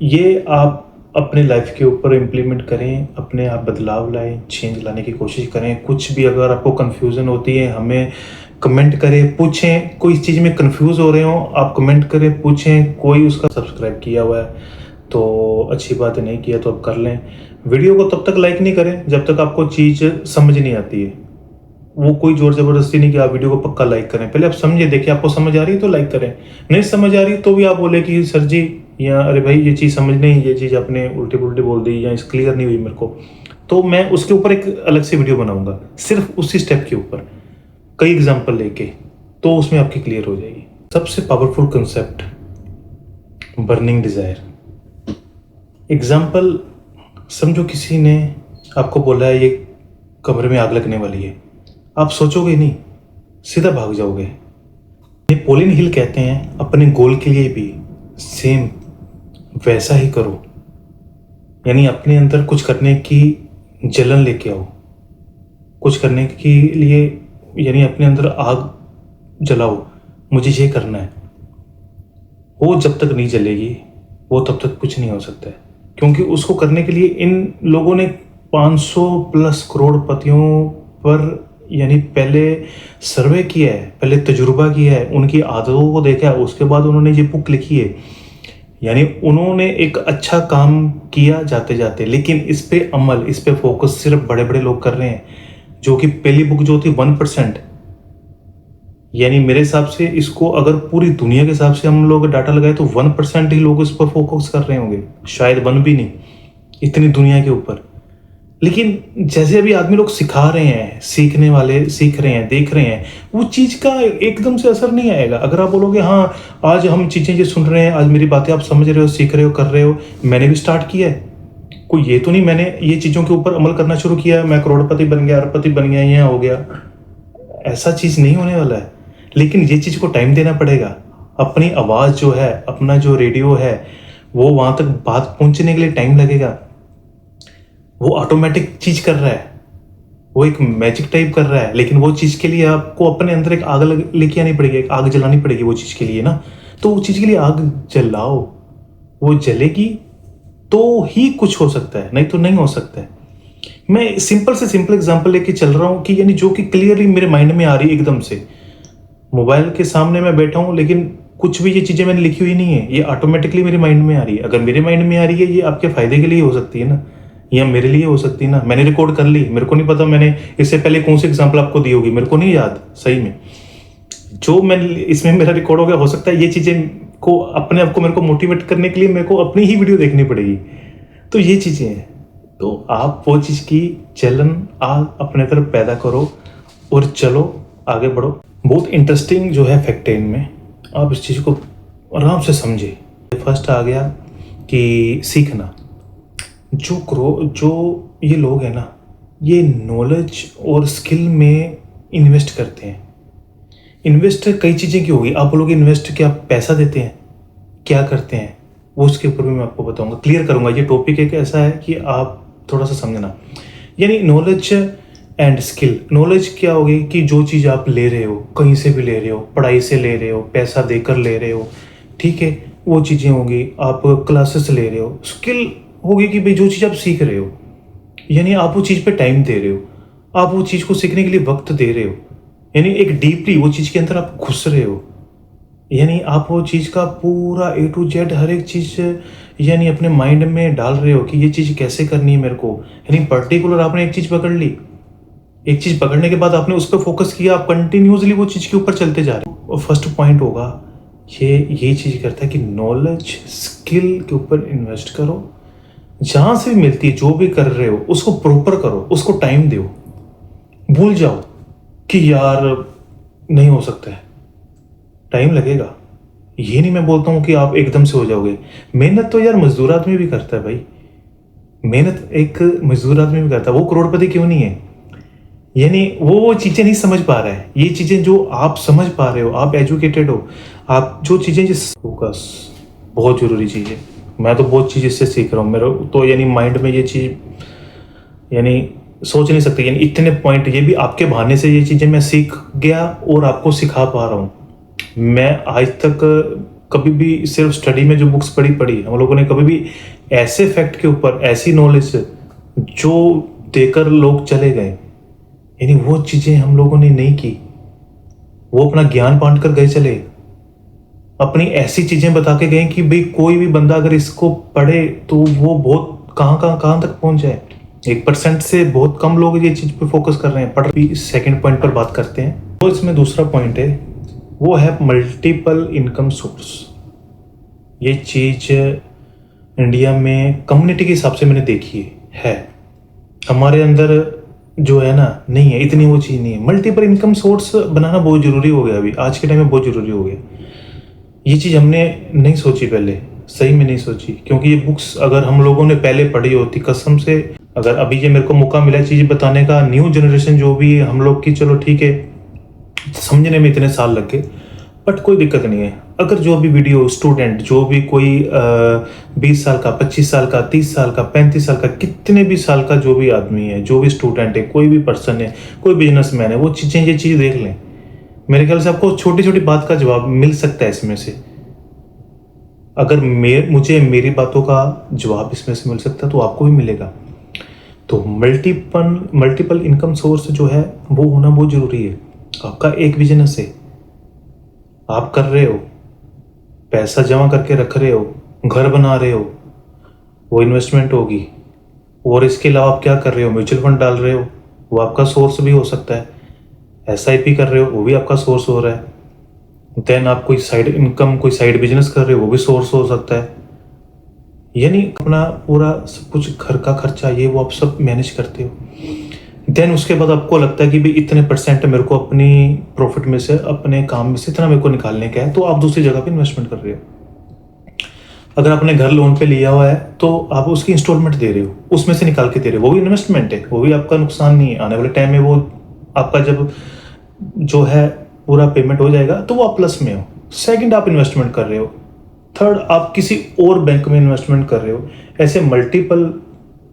ये आप अपने लाइफ के ऊपर इम्प्लीमेंट करें, अपने आप बदलाव लाएं, चेंज लाने की कोशिश करें। कुछ भी अगर आपको कन्फ्यूज़न होती है हमें कमेंट करें, पूछें। कोई चीज़ में कंफ्यूज हो रहे हो आप कमेंट करें, पूछें। कोई उसका सब्सक्राइब किया हुआ है तो अच्छी बात है, नहीं किया तो आप कर लें। वीडियो को तब तक लाइक नहीं करें जब तक आपको चीज़ समझ नहीं आती है। वो कोई जोर ज़बरदस्ती नहीं कि आप वीडियो को पक्का लाइक करें, पहले आप समझिए, देखिए आपको समझ आ रही है तो लाइक करें, नहीं समझ आ रही तो भी आप बोले कि सर जी या अरे भाई ये चीज़ समझ नहीं, ये चीज़ आपने उल्टी पुल्टी बोल दी या क्लियर नहीं हुई मेरे को, तो मैं उसके ऊपर एक अलग से वीडियो बनाऊंगा सिर्फ उसी स्टेप के ऊपर, कई एग्जाम्पल लेके, तो उसमें आपकी क्लियर हो जाएगी। सबसे powerful concept burning desire. Example समझो किसी ने आपको बोला है ये कमरे में आग लगने वाली है, आप सोचोगे नहीं, सीधा भाग जाओगे। नेपोलियन हिल कहते हैं अपने गोल के लिए भी सेम वैसा ही करो, यानी अपने अंदर कुछ करने की जलन लेके आओ, कुछ करने के लिए यानी अपने अंदर आग जलाओ, मुझे ये करना है। वो जब तक नहीं जलेगी वो तब तक कुछ नहीं हो सकता है, क्योंकि उसको करने के लिए इन लोगों ने 500 प्लस करोड़पतियों पर यानी पहले सर्वे किया है, पहले तजुर्बा किया है, उनकी आदतों को देखा है, उसके बाद उन्होंने ये बुक लिखी है। यानी उन्होंने एक अच्छा काम किया जाते जाते, लेकिन इस पे अमल, इस पे फोकस सिर्फ बड़े बड़े लोग कर रहे हैं। जो कि पहली बुक जो थी 1%, यानी मेरे हिसाब से इसको अगर पूरी दुनिया के हिसाब से हम लोग डाटा लगाए तो 1% ही लोग इस पर फोकस कर रहे होंगे, शायद 1 भी नहीं, इतनी दुनिया के ऊपर। लेकिन जैसे अभी आदमी लोग सिखा रहे हैं, सीखने वाले सीख रहे हैं, देख रहे हैं, वो चीज़ का एकदम से असर नहीं आएगा। अगर आप बोलोगे हाँ आज हम चीज़ें ये सुन रहे हैं, आज मेरी बातें आप समझ रहे हो, सीख रहे हो, कर रहे हो, मैंने भी स्टार्ट किया है, कोई ये तो नहीं मैंने ये चीज़ों के ऊपर अमल करना शुरू किया, मैं करोड़पति बन गया, अरबपति बन गया, यहाँ हो गया, ऐसा चीज़ नहीं होने वाला है। लेकिन ये चीज़ को टाइम देना पड़ेगा। अपनी आवाज़ जो है, अपना जो रेडियो है, वो वहाँ तक बात पहुँचने के लिए टाइम लगेगा। वो ऑटोमेटिक चीज़ कर रहा है, वो एक मैजिक टाइप कर रहा है, लेकिन वो चीज़ के लिए आपको अपने अंदर एक आग लेके आनी पड़ेगी, एक आग जलानी पड़ेगी वो चीज़ के लिए ना। तो वो चीज़ के लिए आग जलाओ, वो जलेगी तो ही कुछ हो सकता है, नहीं तो नहीं हो सकता है। मैं सिंपल से सिंपल एग्जांपल लेके चल रहा हूँ कि यानी जो कि क्लियरली मेरे माइंड में आ रही है एकदम से। मोबाइल के सामने मैं बैठा हूँ, लेकिन कुछ भी ये चीज़ें मैंने लिखी हुई नहीं है, ये ऑटोमेटिकली मेरे माइंड में आ रही है। अगर मेरे माइंड में आ रही है, ये आपके फ़ायदे के लिए हो सकती है ना, या मेरे लिए हो सकती है ना। मैंने रिकॉर्ड कर ली, मेरे को नहीं पता मैंने इससे पहले कौन सी एग्जाम्पल आपको दी होगी, मेरे को नहीं याद सही में। जो मैं इसमें मेरा रिकॉर्ड हो गया, हो सकता है ये चीज़ें को अपने आप को मेरे को मोटिवेट करने के लिए मेरे को अपनी ही वीडियो देखनी पड़ेगी। तो ये चीज़ें हैं, तो आप वो चीज़ की चलन अपने तरफ पैदा करो और चलो आगे बढ़ो। बहुत इंटरेस्टिंग जो है फैक्ट है इनमें, आप इस चीज़ को आराम से समझे। फर्स्ट आ गया कि सीखना। जो ये लोग हैं ना, ये नॉलेज और स्किल में इन्वेस्ट करते हैं। इन्वेस्ट कई चीज़ें की होगी, आप बोलोगे इन्वेस्ट क्या पैसा देते हैं, क्या करते हैं, वो उसके ऊपर भी मैं आपको बताऊंगा, क्लियर करूंगा। ये टॉपिक एक ऐसा है कि आप थोड़ा सा समझना। यानी नॉलेज एंड स्किल। नॉलेज क्या होगी कि जो चीज़ आप ले रहे हो, कहीं से भी ले रहे हो, पढ़ाई से ले रहे हो, पैसा देकर ले रहे हो, ठीक है, वो चीज़ें होंगी। आप क्लासेस ले रहे हो। स्किल होगी कि भाई जो चीज़ आप सीख रहे हो, यानी आप वो चीज़ पे टाइम दे रहे हो, आप वो चीज़ को सीखने के लिए वक्त दे रहे हो, यानी एक डीपली वो चीज़ के अंदर आप घुस रहे हो, यानी आप वो चीज़ का पूरा A to Z हर एक चीज़ यानी अपने माइंड में डाल रहे हो कि ये चीज़ कैसे करनी है मेरे को। यानी पर्टिकुलर आपने एक चीज़ पकड़ ली, एक चीज़ पकड़ने के बाद आपने उस पर फोकस किया, आप कंटिन्यूसली वो चीज़ के ऊपर चलते जा रहे हो। और फर्स्ट पॉइंट होगा ये चीज़ करता है कि नॉलेज स्किल के ऊपर इन्वेस्ट करो। जहाँ से भी मिलती है, जो भी कर रहे हो उसको प्रॉपर करो, उसको टाइम दो। भूल जाओ कि यार नहीं हो सकता है, टाइम लगेगा। ये नहीं मैं बोलता हूँ कि आप एकदम से हो जाओगे। मेहनत तो यार मजदूर आदमी भी करता है भाई, मेहनत एक मजदूर आदमी भी करता है, वो करोड़पति क्यों नहीं है। यानी वो चीज़ें नहीं समझ पा रहा है। ये चीज़ें जो आप समझ पा रहे हो, आप एजुकेटेड हो, आप जो चीज़ें फोकस बहुत ज़रूरी चीज़ है। मैं तो बहुत चीज़ इससे सीख रहा हूँ। मेरे तो यानी माइंड में ये चीज़ यानी सोच नहीं सकते, यानी इतने पॉइंट, ये भी आपके बहाने से ये चीज़ें मैं सीख गया और आपको सिखा पा रहा हूँ। मैं आज तक कभी भी सिर्फ स्टडी में जो बुक्स पढ़ी हम लोगों ने कभी भी ऐसे फैक्ट के ऊपर ऐसी नॉलेज जो देकर लोग चले गए, यानी वो चीज़ें हम लोगों ने नहीं की। वो अपना ज्ञान बांट कर गए चले, अपनी ऐसी चीज़ें बता के गए कि भाई कोई भी बंदा अगर इसको पढ़े तो वो बहुत कहाँ तक पहुँच जाए। 1% से बहुत कम लोग ये चीज़ पे फोकस कर रहे हैं। पढ़ भी सेकेंड पॉइंट पर बात करते हैं। तो इसमें दूसरा पॉइंट है, वो है मल्टीपल इनकम सोर्स। ये चीज़ इंडिया में कम्युनिटी के हिसाब से मैंने देखी है, हमारे अंदर जो है ना नहीं है, इतनी वो चीज़ नहीं है। मल्टीपल इनकम सोर्स बनाना बहुत ज़रूरी हो गया, अभी आज के टाइम में बहुत ज़रूरी हो गया। ये चीज़ हमने नहीं सोची पहले, सही में नहीं सोची, क्योंकि ये बुक्स अगर हम लोगों ने पहले पढ़ी होती, कसम से, अगर अभी ये मेरे को मौका मिला चीज़ बताने का, न्यू जनरेशन जो भी है हम लोग की, चलो ठीक है, समझने में इतने साल लग गए, बट कोई दिक्कत नहीं है। अगर जो भी वीडियो स्टूडेंट, जो भी कोई 20 साल का, 25 साल का, 30 साल का, 35 साल का, कितने भी साल का जो भी आदमी है, जो भी स्टूडेंट है, कोई भी पर्सन है, कोई बिजनेसमैन है, वो चीज़ें ये चीज़ देख लें। मेरे ख्याल से आपको छोटी छोटी बात का जवाब मिल सकता है इसमें से। अगर मुझे मेरी बातों का जवाब इसमें से मिल सकता है तो आपको भी मिलेगा। तो मल्टीपल इनकम सोर्स जो है वो होना बहुत ज़रूरी है। आपका एक बिजनेस है, आप कर रहे हो, पैसा जमा करके रख रहे हो, घर बना रहे हो, वो इन्वेस्टमेंट होगी। और इसके अलावा आप क्या कर रहे हो, म्यूचुअल फंड डाल रहे हो, वो आपका सोर्स भी हो सकता है। SIP कर रहे हो, वो भी आपका सोर्स हो रहा है। देन आप कोई साइड इनकम, कोई साइड बिजनेस कर रहे हो, वो भी सोर्स हो सकता है। यानी अपना पूरा सब कुछ, घर का खर्चा, ये वो आप सब मैनेज करते हो। देन उसके बाद आपको लगता है कि भाई इतने % मेरे को अपनी प्रॉफिट में से, अपने काम में से इतना मेरे को निकालने का है, तो आप दूसरी जगह पे इन्वेस्टमेंट कर रहे हो। अगर आपने घर लोन पे लिया हुआ है तो आप उसकी इंस्टॉलमेंट दे रहे हो, उसमें से निकाल के दे रहे हो, वो भी इन्वेस्टमेंट है, वो भी आपका नुकसान नहीं है। आने वाले टाइम में वो आपका जब जो है पूरा पेमेंट हो जाएगा तो वो आप प्लस में हो। सेकंड, आप इन्वेस्टमेंट कर रहे हो। थर्ड, आप किसी और बैंक में इन्वेस्टमेंट कर रहे हो। ऐसे मल्टीपल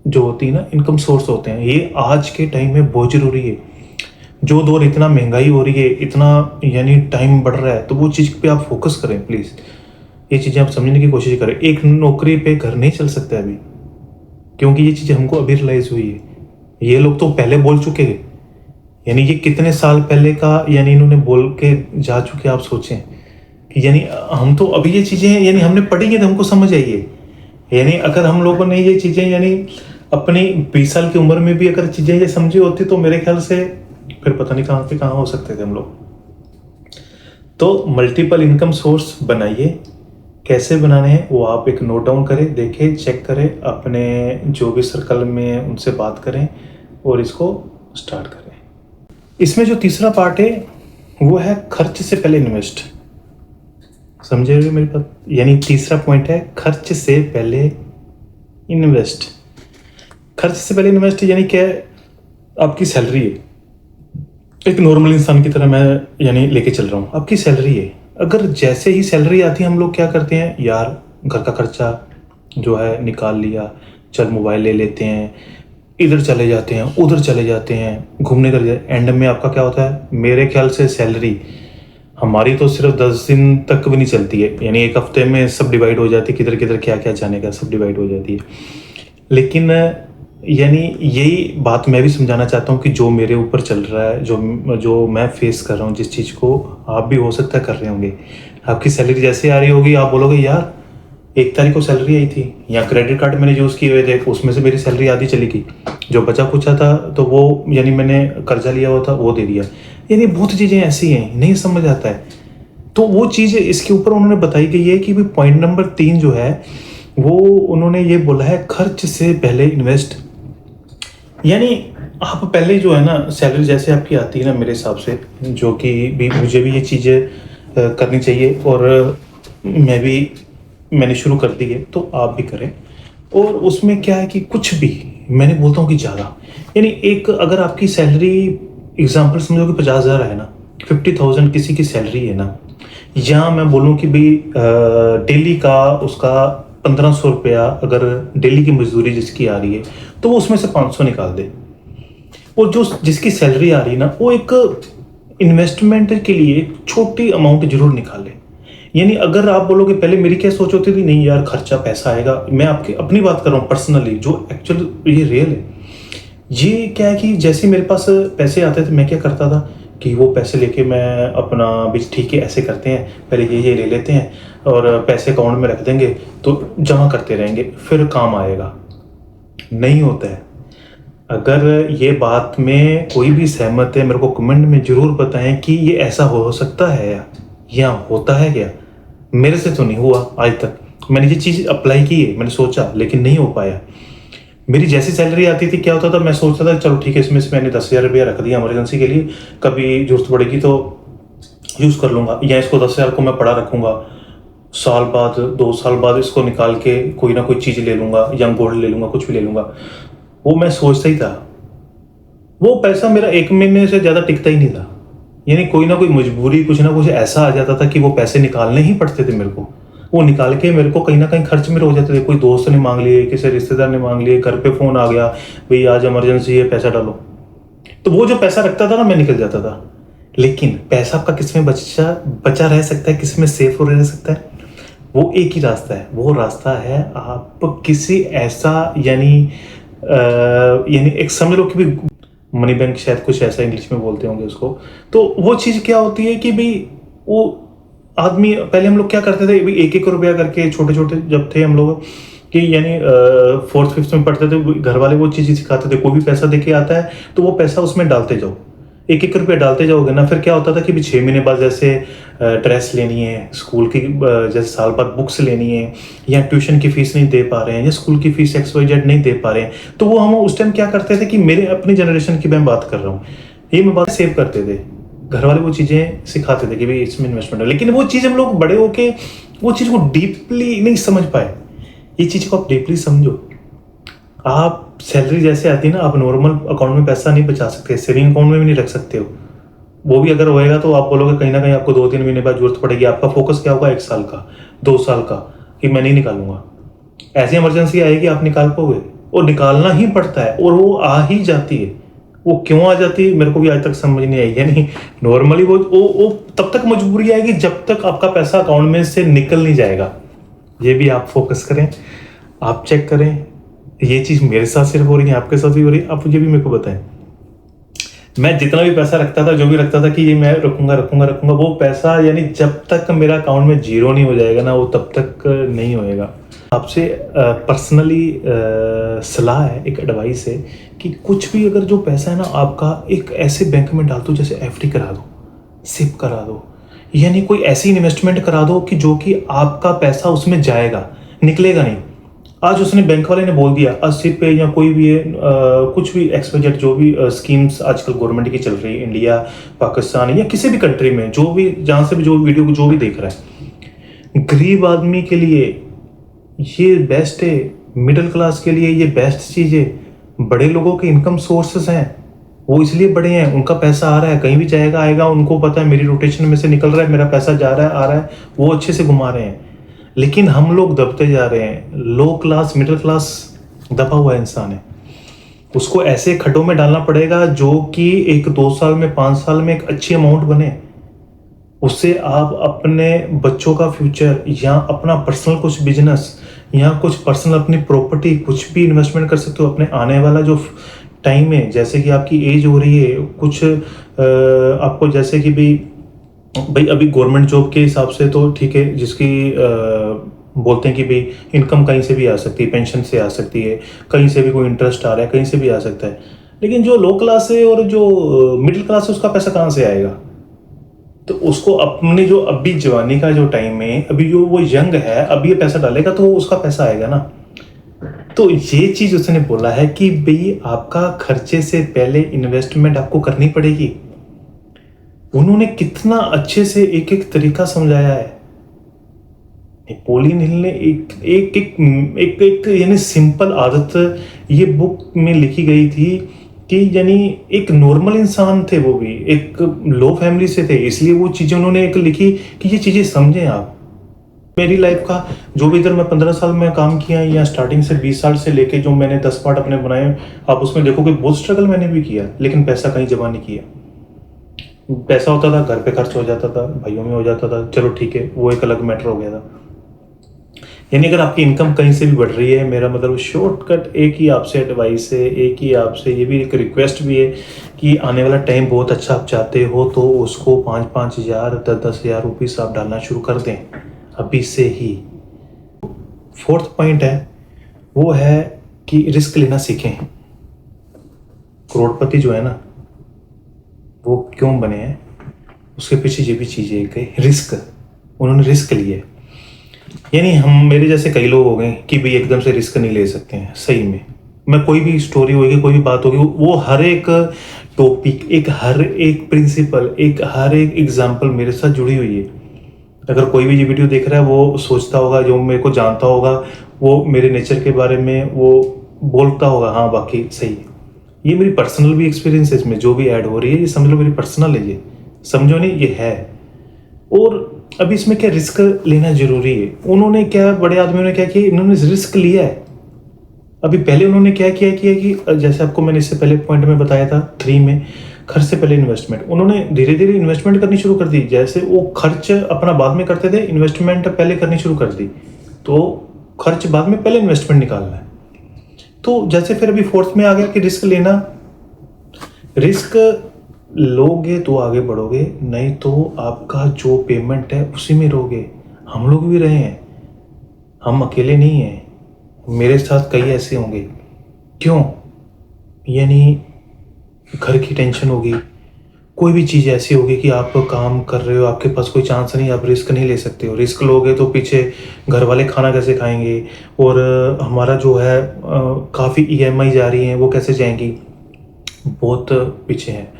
जो होती है ना इनकम सोर्स होते हैं, ये आज के टाइम में बहुत ज़रूरी है। जो दौर इतना महंगाई हो रही है, इतना यानी टाइम बढ़ रहा है, तो वो चीज़ पे आप फोकस करें प्लीज़। ये चीज़ें आप समझने की कोशिश करें। एक नौकरी पे घर नहीं चल सकता अभी, क्योंकि ये चीज़ हमको अभी रियलाइज़ हुई है। ये लोग तो पहले बोल चुके हैं, यानी ये कितने साल पहले का यानी इन्होंने बोल के जा चुके, आप सोचें कि यानी हम तो अभी ये चीज़ें यानी हमने पढ़ी है तो हमको समझ आई है। यानी अगर हम लोगों ने ये चीज़ें यानी अपनी 20 साल की उम्र में भी अगर चीज़ें ये समझी होती तो मेरे ख्याल से फिर पता नहीं कहाँ पे कहाँ हो सकते थे हम लोग। तो मल्टीपल इनकम सोर्स बनाइए, कैसे बनाने हैं वो आप एक नोट डाउन करें, देखें, चेक करें, अपने जो भी सर्कल में उनसे बात करें और इसको स्टार्ट करें। इसमें जो तीसरा पार्ट है वो है खर्च से पहले इन्वेस्ट। समझे मेरी बात? यानी तीसरा पॉइंट है खर्च से पहले इन्वेस्ट। खर्च से पहले इन्वेस्ट यानी क्या है? आपकी सैलरी है, एक नॉर्मल इंसान की तरह मैं यानी लेके चल रहा हूँ, आपकी सैलरी है। अगर जैसे ही सैलरी आती है हम लोग क्या करते हैं, यार घर का खर्चा जो है निकाल लिया, चल मोबाइल ले लेते हैं, इधर चले जाते हैं, उधर चले जाते हैं, घूमने कर जाते। एंड में आपका क्या होता है? मेरे ख्याल से सैलरी हमारी तो सिर्फ 10 दिन तक भी नहीं चलती है, यानी एक हफ्ते में सब डिवाइड हो जाती है, किधर किधर क्या क्या जाने का सब डिवाइड हो जाती है। लेकिन यानी यही बात मैं भी समझाना चाहता हूँ कि जो मेरे ऊपर चल रहा है, जो मैं फेस कर रहा हूँ, जिस चीज़ को आप भी हो सकता है कर रहे होंगे। आपकी सैलरी जैसे आ रही होगी आप बोलोगे यार 1 तारीख को सैलरी आई थी, या क्रेडिट कार्ड मैंने यूज़ किए हुए थे, उसमें से मेरी सैलरी आधी चली गई, जो बचा कुचा था तो वो यानी मैंने कर्जा लिया हुआ था वो दे दिया। यानी बहुत चीज़ें ऐसी हैं, नहीं समझ आता है। तो वो चीज़ इसके ऊपर उन्होंने बताई गई है कि पॉइंट नंबर 3 जो है वो उन्होंने ये बोला है खर्च से पहले इन्वेस्ट। यानी आप पहले जो है ना, सैलरी जैसे आपकी आती है ना, मेरे हिसाब से जो कि भी मुझे भी ये चीज़ें करनी चाहिए और मैंने शुरू कर दी है तो आप भी करें। और उसमें क्या है कि कुछ भी, मैंने बोलता हूँ कि ज़्यादा, यानी एक अगर आपकी सैलरी एग्जाम्पल समझो कि 50,000 है ना, 50,000 किसी की सैलरी है ना, या मैं बोलूँ कि भाई डेली का उसका 1500 रुपया अगर डेली की मजदूरी जिसकी आ रही है तो वो उसमें से 500 निकाल दे। और जो जिसकी सैलरी आ रही है ना वो एक इन्वेस्टमेंट के लिए एक छोटी अमाउंट जरूर निकाले। यानी अगर आप बोलोगे पहले मेरी क्या सोच होती थी, नहीं यार खर्चा पैसा आएगा, मैं आपकी अपनी बात कर रहा हूँ पर्सनली, जो एक्चुअल ये रियल है। ये क्या है कि जैसे मेरे पास पैसे आते थे मैं क्या करता था कि वो पैसे लेके मैं अपना भी ठीक है ऐसे करते हैं, पहले ये ले लेते हैं और पैसे अकाउंट में रख देंगे तो जमा करते रहेंगे फिर काम आएगा। नहीं होता है। अगर ये बात में कोई भी सहमत है मेरे को कमेंट में ज़रूर बताएं कि ये ऐसा हो सकता है या होता है क्या। मेरे से तो नहीं हुआ आज तक, मैंने ये चीज़ अप्लाई की है, मैंने सोचा लेकिन नहीं हो पाया। मेरी जैसी सैलरी आती थी क्या होता था, मैं सोचता था चलो ठीक है इसमें से मैंने 10,000 रुपया रख दिया इमरजेंसी के लिए, कभी जरूरत पड़ेगी तो यूज़ कर लूँगा, या इसको 10,000 को मैं पड़ा रखूँगा, साल बाद 2 साल बाद इसको निकाल के कोई ना कोई चीज़ ले लूँगा या गोल्ड ले लूँगा, कुछ भी ले लूँगा। वो मैं सोचता ही था। वो पैसा मेरा 1 महीने से ज़्यादा टिकता ही नहीं था। यानी कोई ना कोई मजबूरी, कुछ ना कुछ ऐसा आ जाता था कि वो पैसे निकालने ही पड़ते थे मेरे को। वो निकाल के मेरे को कहीं ना कहीं खर्च में हो जाते थे। कोई दोस्त ने मांग लिए, किसी रिश्तेदार ने मांग लिए, घर पे फ़ोन आ गया, भाई आज इमरजेंसी है पैसा डालो, तो वो जो पैसा रखता था ना मैं निकल जाता था। लेकिन पैसा आपका किस में बचा रह सकता है, किस में सेफ रह सकता है? वो एक ही रास्ता है, वो रास्ता है आप किसी ऐसा यानी एक समझ लो कि भी मनी बैंक, शायद कुछ ऐसा इंग्लिश में बोलते होंगे उसको। तो वो चीज़ क्या होती है कि भाई वो आदमी, पहले हम लोग क्या करते थे, भाई 1-1 रुपया करके छोटे छोटे जब थे हम लोग कि यानी 4th 5th में पढ़ते थे, घर वाले वो चीज़ सिखाते थे, कोई भी पैसा देके आता है तो वो पैसा उसमें डालते जाओ, 1-1 रुपया डालते जाओगे ना। फिर क्या होता था कि भी 6 महीने बाद जैसे ड्रेस लेनी है स्कूल की, जैसे साल बाद बुक्स लेनी है, या ट्यूशन की फीस नहीं दे पा रहे हैं, या स्कूल की फीस XYZ नहीं दे पा रहे हैं, तो वो हम उस टाइम क्या करते थे कि मेरे अपनी जनरेशन की मैं बात कर रहा हूँ, ये मैं बात सेव करते थे। घर वाले वो चीज़ें सिखाते थे कि भाई इसमें इन्वेस्टमेंट है, लेकिन वो चीज़ हम लोग बड़े होके वो चीज़ को डीपली नहीं समझ पाए। ये चीज़ को आप डीपली समझो। आप सैलरी जैसे आती है ना, आप नॉर्मल अकाउंट में पैसा नहीं बचा सकते, सेविंग अकाउंट में भी नहीं रख सकते हो। वो भी अगर होएगा तो आप बोलोगे कहीं ना कहीं आपको 2-3 महीने बाद जरूरत पड़ेगी। आपका फोकस क्या होगा 1 साल का, 2 साल का, कि मैं नहीं निकालूंगा। ऐसी इमरजेंसी आएगी आप निकाल पाओगे? और निकालना ही पड़ता है, और वो आ ही जाती है। वो क्यों आ जाती है मेरे को भी आज तक समझ नहीं आई। यानी नॉर्मली वो तब तक मजबूरी आएगी जब तक आपका पैसा अकाउंट में से निकल नहीं जाएगा। ये भी आप फोकस करें, आप चेक करें। ये चीज़ मेरे साथ सिर्फ हो रही है, आपके साथ भी हो रही है, आप मुझे भी मेरे को बताएं। मैं जितना भी पैसा रखता था, जो भी रखता था कि ये मैं रखूंगा रखूंगा रखूंगा, वो पैसा यानी जब तक मेरा अकाउंट में जीरो नहीं हो जाएगा ना, वो तब तक नहीं होएगा। आपसे पर्सनली सलाह है, एक एडवाइस है कि कुछ भी अगर जो पैसा है ना आपका, एक ऐसे बैंक में डाल दो, जैसे एफडी करा दो, सिप करा दो, यानी कोई ऐसी इन्वेस्टमेंट करा दो कि जो कि आपका पैसा उसमें जाएगा, निकलेगा नहीं। आज उसने बैंक वाले ने बोल दिया, आज सिप पे या कोई भी है, कुछ भी एक्सपेक्टेड जो भी स्कीम्स आजकल गवर्नमेंट की चल रही है, इंडिया, पाकिस्तान या किसी भी कंट्री में, जो भी जहाँ से भी जो वीडियो को जो भी देख रहा है, गरीब आदमी के लिए ये बेस्ट है, मिडिल क्लास के लिए ये बेस्ट चीज़ है। बड़े लोगों के इनकम सोर्सेस हैं, वो इसलिए बड़े हैं, उनका पैसा आ रहा है, कहीं भी जाएगा आएगा, उनको पता है मेरी रोटेशन में से निकल रहा है, मेरा पैसा जा रहा है आ रहा है, वो अच्छे से घुमा रहे हैं। लेकिन हम लोग दबते जा रहे हैं, लो क्लास मिडिल क्लास दबा हुआ इंसान है, उसको ऐसे खड्डों में डालना पड़ेगा जो कि 1-2 साल में 5 साल में एक अच्छी अमाउंट बने, उससे आप अपने बच्चों का फ्यूचर या अपना पर्सनल कुछ बिजनेस या कुछ पर्सनल अपनी प्रॉपर्टी कुछ भी इन्वेस्टमेंट कर सकते हो। अपने आने वाला जो टाइम है, जैसे कि आपकी एज हो रही है कुछ, आपको जैसे कि भाई अभी गवर्नमेंट जॉब के हिसाब से तो ठीक है, जिसकी बोलते हैं कि भाई इनकम कहीं से भी आ सकती है, पेंशन से आ सकती है, कहीं से भी कोई इंटरेस्ट आ रहा है, कहीं से भी आ सकता है। लेकिन जो लो क्लास है और जो मिडिल क्लास है, उसका पैसा कहाँ से आएगा? तो उसको अपनी जो अभी जवानी का जो टाइम है, अभी जो वो यंग है, अभी ये पैसा डालेगा तो उसका पैसा आएगा ना। तो ये चीज उसने बोला है कि भाई आपका खर्चे से पहले इन्वेस्टमेंट आपको करनी पड़ेगी। उन्होंने कितना अच्छे से एक एक तरीका समझाया है। नेपोलियन हिल ने एक एक एक एक, एक यानी सिंपल आदत ये बुक में लिखी गई थी कि यानी एक नॉर्मल इंसान थे, वो भी एक लो फैमिली से थे, इसलिए वो चीज़ें उन्होंने एक लिखी कि ये चीज़ें समझें आप। मेरी लाइफ का जो भी इधर मैं 15 साल में काम किया या स्टार्टिंग से 20 साल से लेके जो मैंने 10 पार्ट अपने बनाए, आप उसमें देखोगे बहुत स्ट्रगल मैंने भी किया, लेकिन पैसा कहीं जमा नहीं किया। पैसा होता था, घर पे खर्च हो जाता था, भाइयों में हो जाता था, चलो ठीक है, वो एक अलग मैटर हो गया था। यानी अगर आपकी इनकम कहीं से भी बढ़ रही है, मेरा मतलब शॉर्टकट एक ही आपसे एडवाइस है, एक ही आपसे ये भी एक रिक्वेस्ट भी है कि आने वाला टाइम बहुत अच्छा आप चाहते हो तो उसको 5-5 हज़ार 10-10 हज़ार रुपीज़ आप डालना शुरू कर दें अभी से ही। 4th पॉइंट है वो है कि रिस्क लेना सीखें। करोड़पति जो है ना, वो क्यों बने हैं, उसके पीछे ये भी चीज़ है कि रिस्क, उन्होंने रिस्क लिए। यानी हम मेरे जैसे कई लोग हो गए कि भाई एकदम से रिस्क नहीं ले सकते हैं। सही में मैं कोई भी स्टोरी होगी, कोई भी बात होगी, वो हर एक टॉपिक, एक हर एक प्रिंसिपल, एक हर एक एग्जाम्पल मेरे साथ जुड़ी हुई है। अगर कोई भी ये वीडियो देख रहा है, वो सोचता होगा, जो मेरे को जानता होगा, वो मेरे नेचर के बारे में वो बोलता होगा, हाँ बाकी सही है। ये मेरी पर्सनल भी एक्सपीरियंस है, इसमें जो भी ऐड हो रही है ये समझ लो मेरी पर्सनल है, ये समझो नहीं, ये है। और अभी इसमें क्या रिस्क लेना जरूरी है। उन्होंने क्या, बड़े आदमियों ने क्या किया, इन्होंने रिस्क लिया है। अभी पहले उन्होंने क्या किया कि जैसे आपको मैंने इससे पहले पॉइंट में बताया था 3 में, खर्च से पहले इन्वेस्टमेंट, उन्होंने धीरे धीरे इन्वेस्टमेंट करनी शुरू कर दी। जैसे वो खर्च अपना बाद में करते थे, इन्वेस्टमेंट पहले करनी शुरू कर दी, तो खर्च बाद में, पहले इन्वेस्टमेंट निकालना है। तो जैसे फिर अभी 4th में आ गया कि रिस्क लेना, रिस्क लोगे तो आगे बढ़ोगे, नहीं तो आपका जो पेमेंट है उसी में रहोगे। हम लोग भी रहे हैं, हम अकेले नहीं हैं, मेरे साथ कई ऐसे होंगे। क्यों? यानी घर की टेंशन होगी, कोई भी चीज़ ऐसी होगी कि आप काम कर रहे हो, आपके पास कोई चांस नहीं, आप रिस्क नहीं ले सकते हो। रिस्क लोगे तो पीछे घर वाले खाना कैसे खाएंगे, और हमारा जो है काफ़ी EMI जा रही हैं, वो कैसे जाएंगी, बहुत पीछे हैं।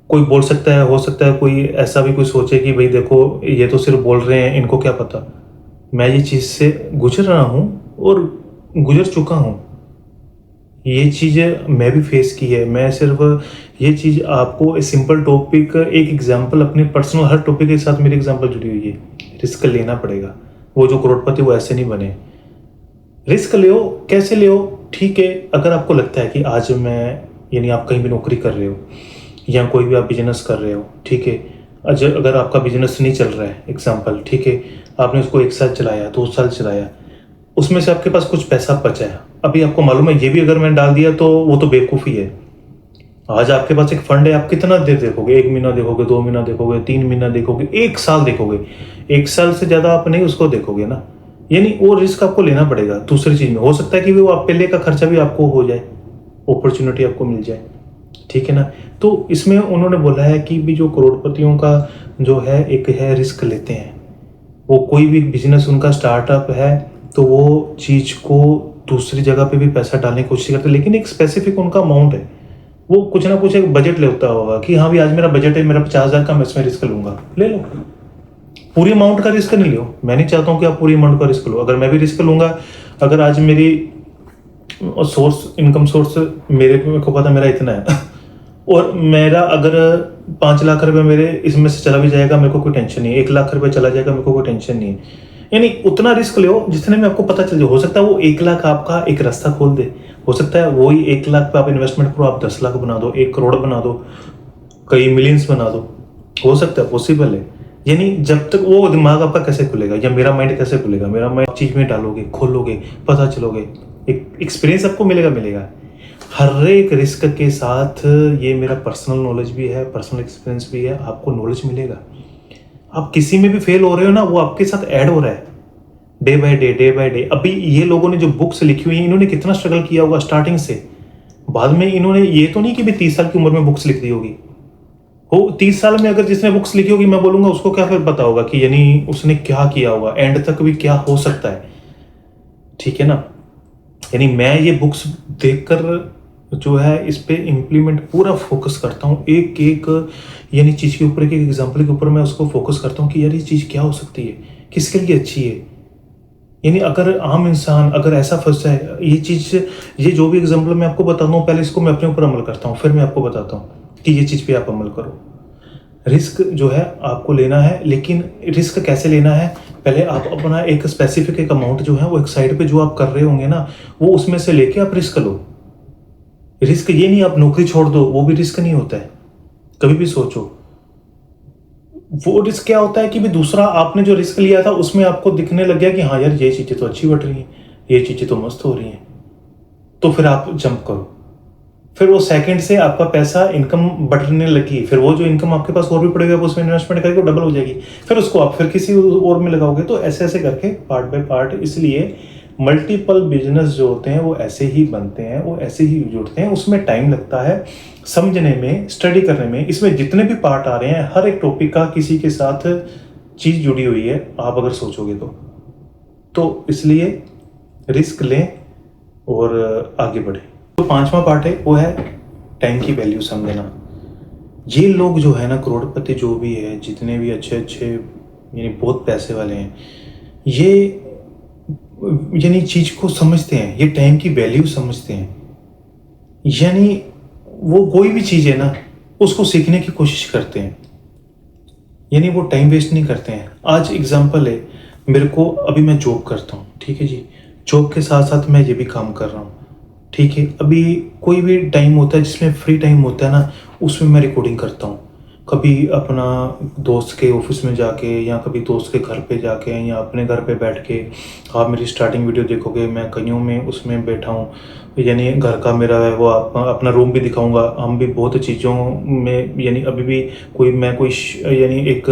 कोई बोल सकता है, हो सकता है कोई ऐसा भी कोई सोचे कि भाई देखो ये तो सिर्फ बोल रहे हैं, इनको क्या पता। मैं ये चीज़ से गुजर रहा हूँ और गुजर चुका हूँ, ये चीज़ें मैं भी फेस की है। मैं सिर्फ ये चीज़ आपको सिंपल टॉपिक, एक एग्जांपल अपने पर्सनल, हर टॉपिक के साथ मेरी एग्जांपल जुड़ी हुई है। रिस्क लेना पड़ेगा, वो जो करोड़पति वो ऐसे नहीं बने। रिस्क ले, कैसे ले, ठीक है। अगर आपको लगता है कि आज मैं, यानी आप कहीं भी नौकरी कर रहे हो या कोई भी आप बिजनेस कर रहे हो, ठीक है, अगर आपका बिजनेस नहीं चल रहा है, एग्जांपल, ठीक है, आपने उसको 1 साल चलाया, 2 साल चलाया, उसमें से आपके पास कुछ पैसा बचा है, अभी आपको मालूम है ये भी अगर मैंने डाल दिया तो वो तो बेवकूफ़ी है। आज आपके पास एक फंड है, आप कितना देर देखोगे? 1 महीना देखोगे, 2 महीना देखोगे, 3 महीना देखोगे, 1 साल देखोगे। 1 साल से ज़्यादा आप नहीं उसको देखोगे ना। यानी वो रिस्क आपको लेना पड़ेगा दूसरी चीज़ में। हो सकता है कि वो आप पहले का खर्चा भी आपको हो जाए, अपॉर्चुनिटी आपको मिल जाए, ठीक है ना। तो इसमें उन्होंने बोला है कि भी जो करोड़पतियों का जो है एक है रिस्क लेते हैं। वो कोई भी बिजनेस उनका स्टार्टअप है तो वो चीज़ को दूसरी जगह पे भी पैसा डालने की कोशिश करते हैं, लेकिन एक स्पेसिफिक उनका अमाउंट है। वो कुछ ना कुछ एक बजट लेता होगा कि हाँ भी आज मेरा बजट है, मेरा 50,000 का, मैं इसमें रिस्क लूंगा, ले लो। पूरी अमाउंट का रिस्क नहीं लो। मैं नहीं चाहता हूँ कि आप पूरी अमाउंट का रिस्क लो। अगर मैं भी रिस्क लूंगा, अगर आज मेरी इनकम सोर्स मेरे को पता मेरा इतना है और मेरा अगर 5 लाख रुपए मेरे इसमें से चला भी जाएगा, मेरे को कोई टेंशन नहीं है। 1 लाख रुपए चला जाएगा, मेरे को कोई टेंशन नहीं है। यानी उतना रिस्क लो जितने में आपको पता चल जाए। हो सकता है वो 1 लाख आपका एक रास्ता खोल दे, हो सकता है वही 1 लाख पे आप इन्वेस्टमेंट करो, आप 10 लाख बना दो, 1 करोड़ बना दो, कई मिलियंस बना दो। हो सकता है, पॉसिबल है। यानी जब तक वो दिमाग आपका कैसे खुलेगा, या मेरा माइंड कैसे खुलेगा? मेरा माइंड चीज में डालोगे, खोलोगे, पता चलोगे, एक एक्सपीरियंस आपको मिलेगा। हर एक रिस्क के साथ ये मेरा पर्सनल नॉलेज भी है, पर्सनल एक्सपीरियंस भी है, आपको नॉलेज मिलेगा। आप किसी में भी फेल हो रहे हो ना, वो आपके साथ ऐड हो रहा है day by day, day by day. अभी ये लोगों ने जो बुक्स लिखी हुई हैं, इन्होंने कितना स्ट्रगल किया होगा स्टार्टिंग से। बाद में इन्होंने ये तो नहीं कि भी 30 साल की उम्र में बुक्स लिख दी होगी। हो 30 साल में अगर जिसने बुक्स लिखी होगी, मैं बोलूंगा उसको क्या फिर पता होगा कि यानी उसने क्या किया होगा, एंड तक भी क्या हो सकता है, ठीक है ना। यानी मैं ये बुक्स देखकर जो है इस पे इम्प्लीमेंट पूरा फोकस करता हूँ, एक एक यानी चीज़ के ऊपर, एक एक एग्जाम्पल के ऊपर मैं उसको फोकस करता हूँ कि यार ये चीज़ क्या हो सकती है, किसके लिए अच्छी है। यानी अगर आम इंसान अगर ऐसा फंस जाए, ये चीज़, ये जो भी एग्जाम्पल मैं आपको बताता हूँ, पहले इसको मैं अपने ऊपर अमल करता हूँ, फिर मैं आपको बताता हूँ कि ये चीज़ पे आप अमल करो। रिस्क जो है आपको लेना है, लेकिन रिस्क कैसे लेना है? पहले आप अपना एक स्पेसिफिक एक अमाउंट जो है वो एक साइड पे जो आप कर रहे होंगे ना, वो उसमें से लेके आप रिस्क लो। रिस्क ये नहीं आप नौकरी छोड़ दो, वो भी रिस्क नहीं होता है। कभी भी सोचो, वो रिस्क क्या होता है कि भी दूसरा आपने जो रिस्क लिया था उसमें आपको दिखने लग गया कि हाँ यार ये चीजें तो अच्छी बढ़ रही हैं, ये चीजें तो मस्त हो रही हैं, तो फिर आप जंप करो। फिर वो सेकंड से आपका पैसा इनकम बढ़ने लगी, फिर वो जो इनकम आपके पास और भी पड़ेगा, उसमें इन्वेस्टमेंट करके डबल हो जाएगी, फिर उसको आप फिर किसी और में लगाओगे। तो ऐसे ऐसे करके पार्ट बाय पार्ट, इसलिए मल्टीपल बिजनेस जो होते हैं वो ऐसे ही बनते हैं, वो ऐसे ही जुड़ते हैं। उसमें टाइम लगता है समझने में, स्टडी करने में। इसमें जितने भी पार्ट आ रहे हैं, हर एक टॉपिक का किसी के साथ चीज़ जुड़ी हुई है, आप अगर सोचोगे तो इसलिए रिस्क लें और आगे बढ़े। तो 5वां पार्ट है वो है टाइम की वैल्यू समझना। ये लोग जो है ना, करोड़पति जो भी है, जितने भी अच्छे अच्छे यानी बहुत पैसे वाले हैं, ये यानी चीज को समझते हैं, ये टाइम की वैल्यू समझते हैं। यानी वो कोई भी चीज है ना, उसको सीखने की कोशिश करते हैं, यानी वो टाइम वेस्ट नहीं करते हैं। आज एग्जांपल है, मेरे को अभी मैं जॉब करता हूँ, ठीक है जी, जॉब के साथ साथ मैं ये भी काम कर रहा हूँ, ठीक है। अभी कोई भी टाइम होता है जिसमें फ्री टाइम होता है ना, उसमें मैं रिकॉर्डिंग करता हूँ। कभी अपना दोस्त के ऑफिस में जाके, या कभी दोस्त के घर पे जाके, या अपने घर पे बैठ के। आप मेरी स्टार्टिंग वीडियो देखोगे, मैं कईयों में उसमें बैठा हूँ, यानी घर का मेरा है वो, आप अपना रूम भी दिखाऊंगा। हम भी बहुत चीज़ों में, यानी अभी भी मैं कोई यानी एक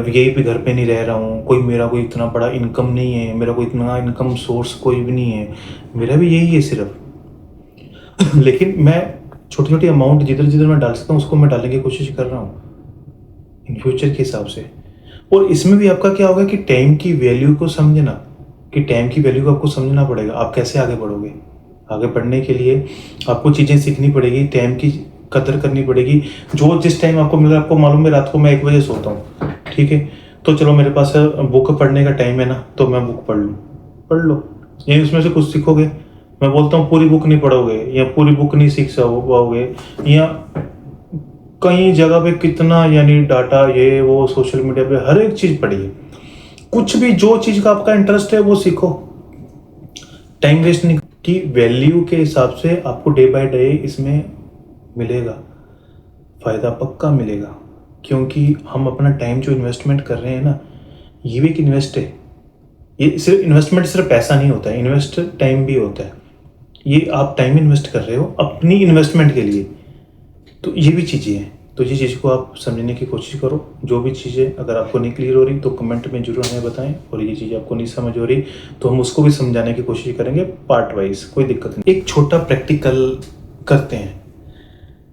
वीआईपी घर पे नहीं रह रहा हूँ। मेरा कोई इतना बड़ा इनकम नहीं है, मेरा कोई इतना इनकम सोर्स कोई भी नहीं है, मेरा भी यही है सिर्फ लेकिन मैं छोटी छोटी अमाउंट जिधर जिधर मैं डाल सकता हूँ उसको मैं डालने की कोशिश कर रहा हूँ इन फ्यूचर के हिसाब से। और इसमें भी आपका क्या होगा कि टाइम की वैल्यू को समझना, कि टाइम की वैल्यू को आपको समझना पड़ेगा। आप कैसे आगे बढ़ोगे? आगे बढ़ने के लिए आपको चीज़ें सीखनी पड़ेगी, टाइम की कदर करनी पड़ेगी। जो जिस टाइम आपको मिल रहा है, आपको मालूम है रात को मैं 1 बजे सोता हूँ, ठीक है, तो चलो मेरे पास बुक पढ़ने का टाइम है ना, तो मैं बुक पढ़ लो। यही उसमें से कुछ सीखोगे। मैं बोलता हूँ पूरी बुक नहीं पढ़ोगे या पूरी बुक नहीं सीख पाओगे, या कई जगह पे कितना यानी डाटा, ये वो सोशल मीडिया पे हर एक चीज़ पढ़िए। कुछ भी जो चीज़ का आपका इंटरेस्ट है वो सीखो, टाइम वेस्ट नहीं। की वैल्यू के हिसाब से आपको डे बाय डे इसमें मिलेगा, फ़ायदा पक्का मिलेगा। क्योंकि हम अपना टाइम जो इन्वेस्टमेंट कर रहे हैं ना, ये भी एक इन्वेस्ट है। ये सिर्फ इन्वेस्टमेंट सिर्फ पैसा नहीं होता है, इन्वेस्ट टाइम भी होता है। ये आप टाइम इन्वेस्ट कर रहे हो अपनी इन्वेस्टमेंट के लिए, तो ये भी चीज़ें हैं। तो ये चीज़ को आप समझने की कोशिश करो। जो भी चीज़ें अगर आपको नहीं क्लियर हो रही तो कमेंट में ज़रूर हमें बताएं, और ये चीज़ आपको नहीं समझ हो रही तो हम उसको भी समझाने की कोशिश करेंगे पार्ट वाइज, कोई दिक्कत नहीं। एक छोटा प्रैक्टिकल करते हैं,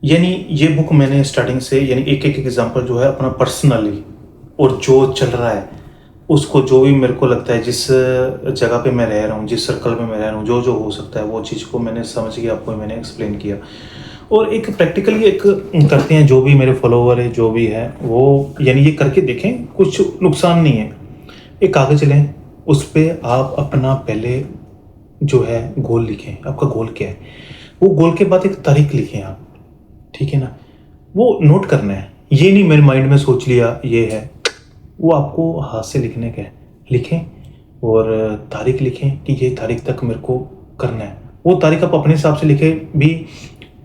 यानी ये बुक मैंने स्टार्टिंग से यानी एक एक एग्जाम्पल जो है अपना पर्सनली और जो चल रहा है उसको, जो भी मेरे को लगता है जिस जगह पे मैं रह रहा हूँ, जिस सर्कल में मैं रह रहा हूँ, जो जो हो सकता है वो चीज़ को मैंने समझ के आपको मैंने एक्सप्लेन किया। और एक प्रैक्टिकली एक करते हैं, जो भी मेरे फॉलोवर है जो भी है वो, यानी ये करके देखें, कुछ नुकसान नहीं है। एक कागज़ लें, उस पर आप अपना पहले जो है गोल लिखें, आपका गोल क्या है। वो गोल के बाद एक तारीख लिखें आप, ठीक है ना। वो नोट करना है, ये नहीं मेरे माइंड में सोच लिया ये है, वो आपको हाथ से लिखने का है। लिखें और तारीख लिखें कि ये तारीख तक मेरे को करना है। वो तारीख आप अपने हिसाब से लिखें भी,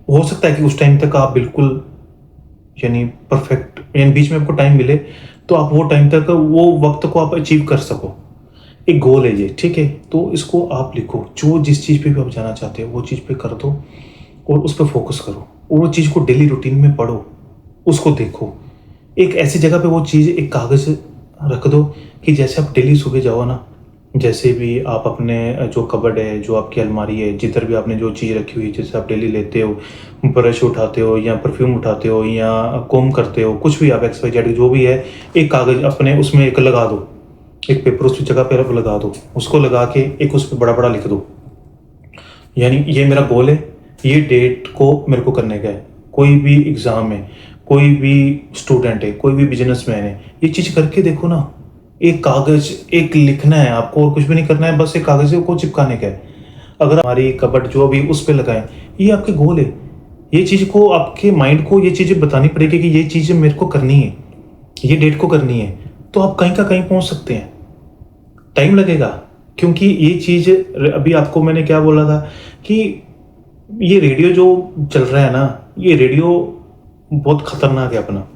हो सकता है कि उस टाइम तक आप बिल्कुल यानी परफेक्ट, यानी बीच में आपको टाइम मिले तो आप वो टाइम तक वो वक्त को आप अचीव कर सको। एक गोल है ये, ठीक है। तो इसको आप लिखो, जो जिस चीज़ पे भी आप जाना चाहते हो वो चीज़ पे कर दो और उस पर फोकस करो। वो चीज़ को डेली रूटीन में पढ़ो, उसको देखो। एक ऐसी जगह पे वो चीज़, एक कागज़ रख दो कि जैसे आप डेली सुबह जाओ ना, जैसे भी आप अपने जो कबर्ड है, जो आपकी अलमारी है, जिधर भी आपने जो चीज़ रखी हुई है, जैसे आप डेली लेते हो, ब्रश उठाते हो या परफ्यूम उठाते हो या कोम करते हो, कुछ भी आप एक्स वाई जेड जो भी है, एक कागज़ अपने उसमें एक लगा दो, एक पेपर उस जगह पर लगा दो। उसको लगा के एक उस पर बड़ा बड़ा लिख दो, यानी ये मेरा गोल है, ये डेट को मेरे को करने का है। कोई भी एग्ज़ाम है, कोई भी स्टूडेंट है, कोई भी बिजनेसमैन है, ये चीज़ करके देखो ना। एक कागज़ एक लिखना है आपको, और कुछ भी नहीं करना है, बस एक कागज़ को चिपकाने का है। अगर हमारी कबर्ड जो अभी उस पर लगाएं, ये आपके गोल है। ये चीज़ को आपके माइंड को ये चीज़ें बतानी पड़ेगी कि ये चीज़ मेरे को करनी है, ये डेट को करनी है, तो आप कहीं का कहीं पहुँच सकते हैं। टाइम लगेगा, क्योंकि ये चीज़ अभी आपको मैंने क्या बोला था कि ये रेडियो जो चल रहा है ना, ये रेडियो बहुत खतरनाक है अपना।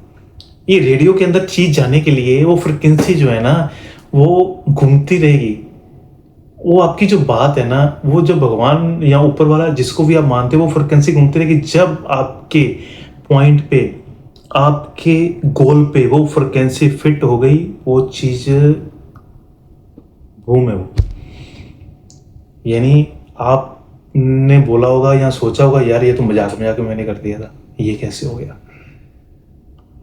ये रेडियो के अंदर चीज जाने के लिए वो फ्रिक्वेंसी जो है ना वो घूमती रहेगी। वो आपकी जो बात है ना, वो जो भगवान या ऊपर वाला जिसको भी आप मानते हो, वो फ्रिक्वेंसी घूमती रहेगी। जब आपके पॉइंट पे, आपके गोल पे वो फ्रिक्वेंसी फिट हो गई, वो चीज बूम है वो। यानी आपने बोला होगा या सोचा होगा, यार ये तो मजाक में मैंने कर दिया था, ये कैसे हो गया।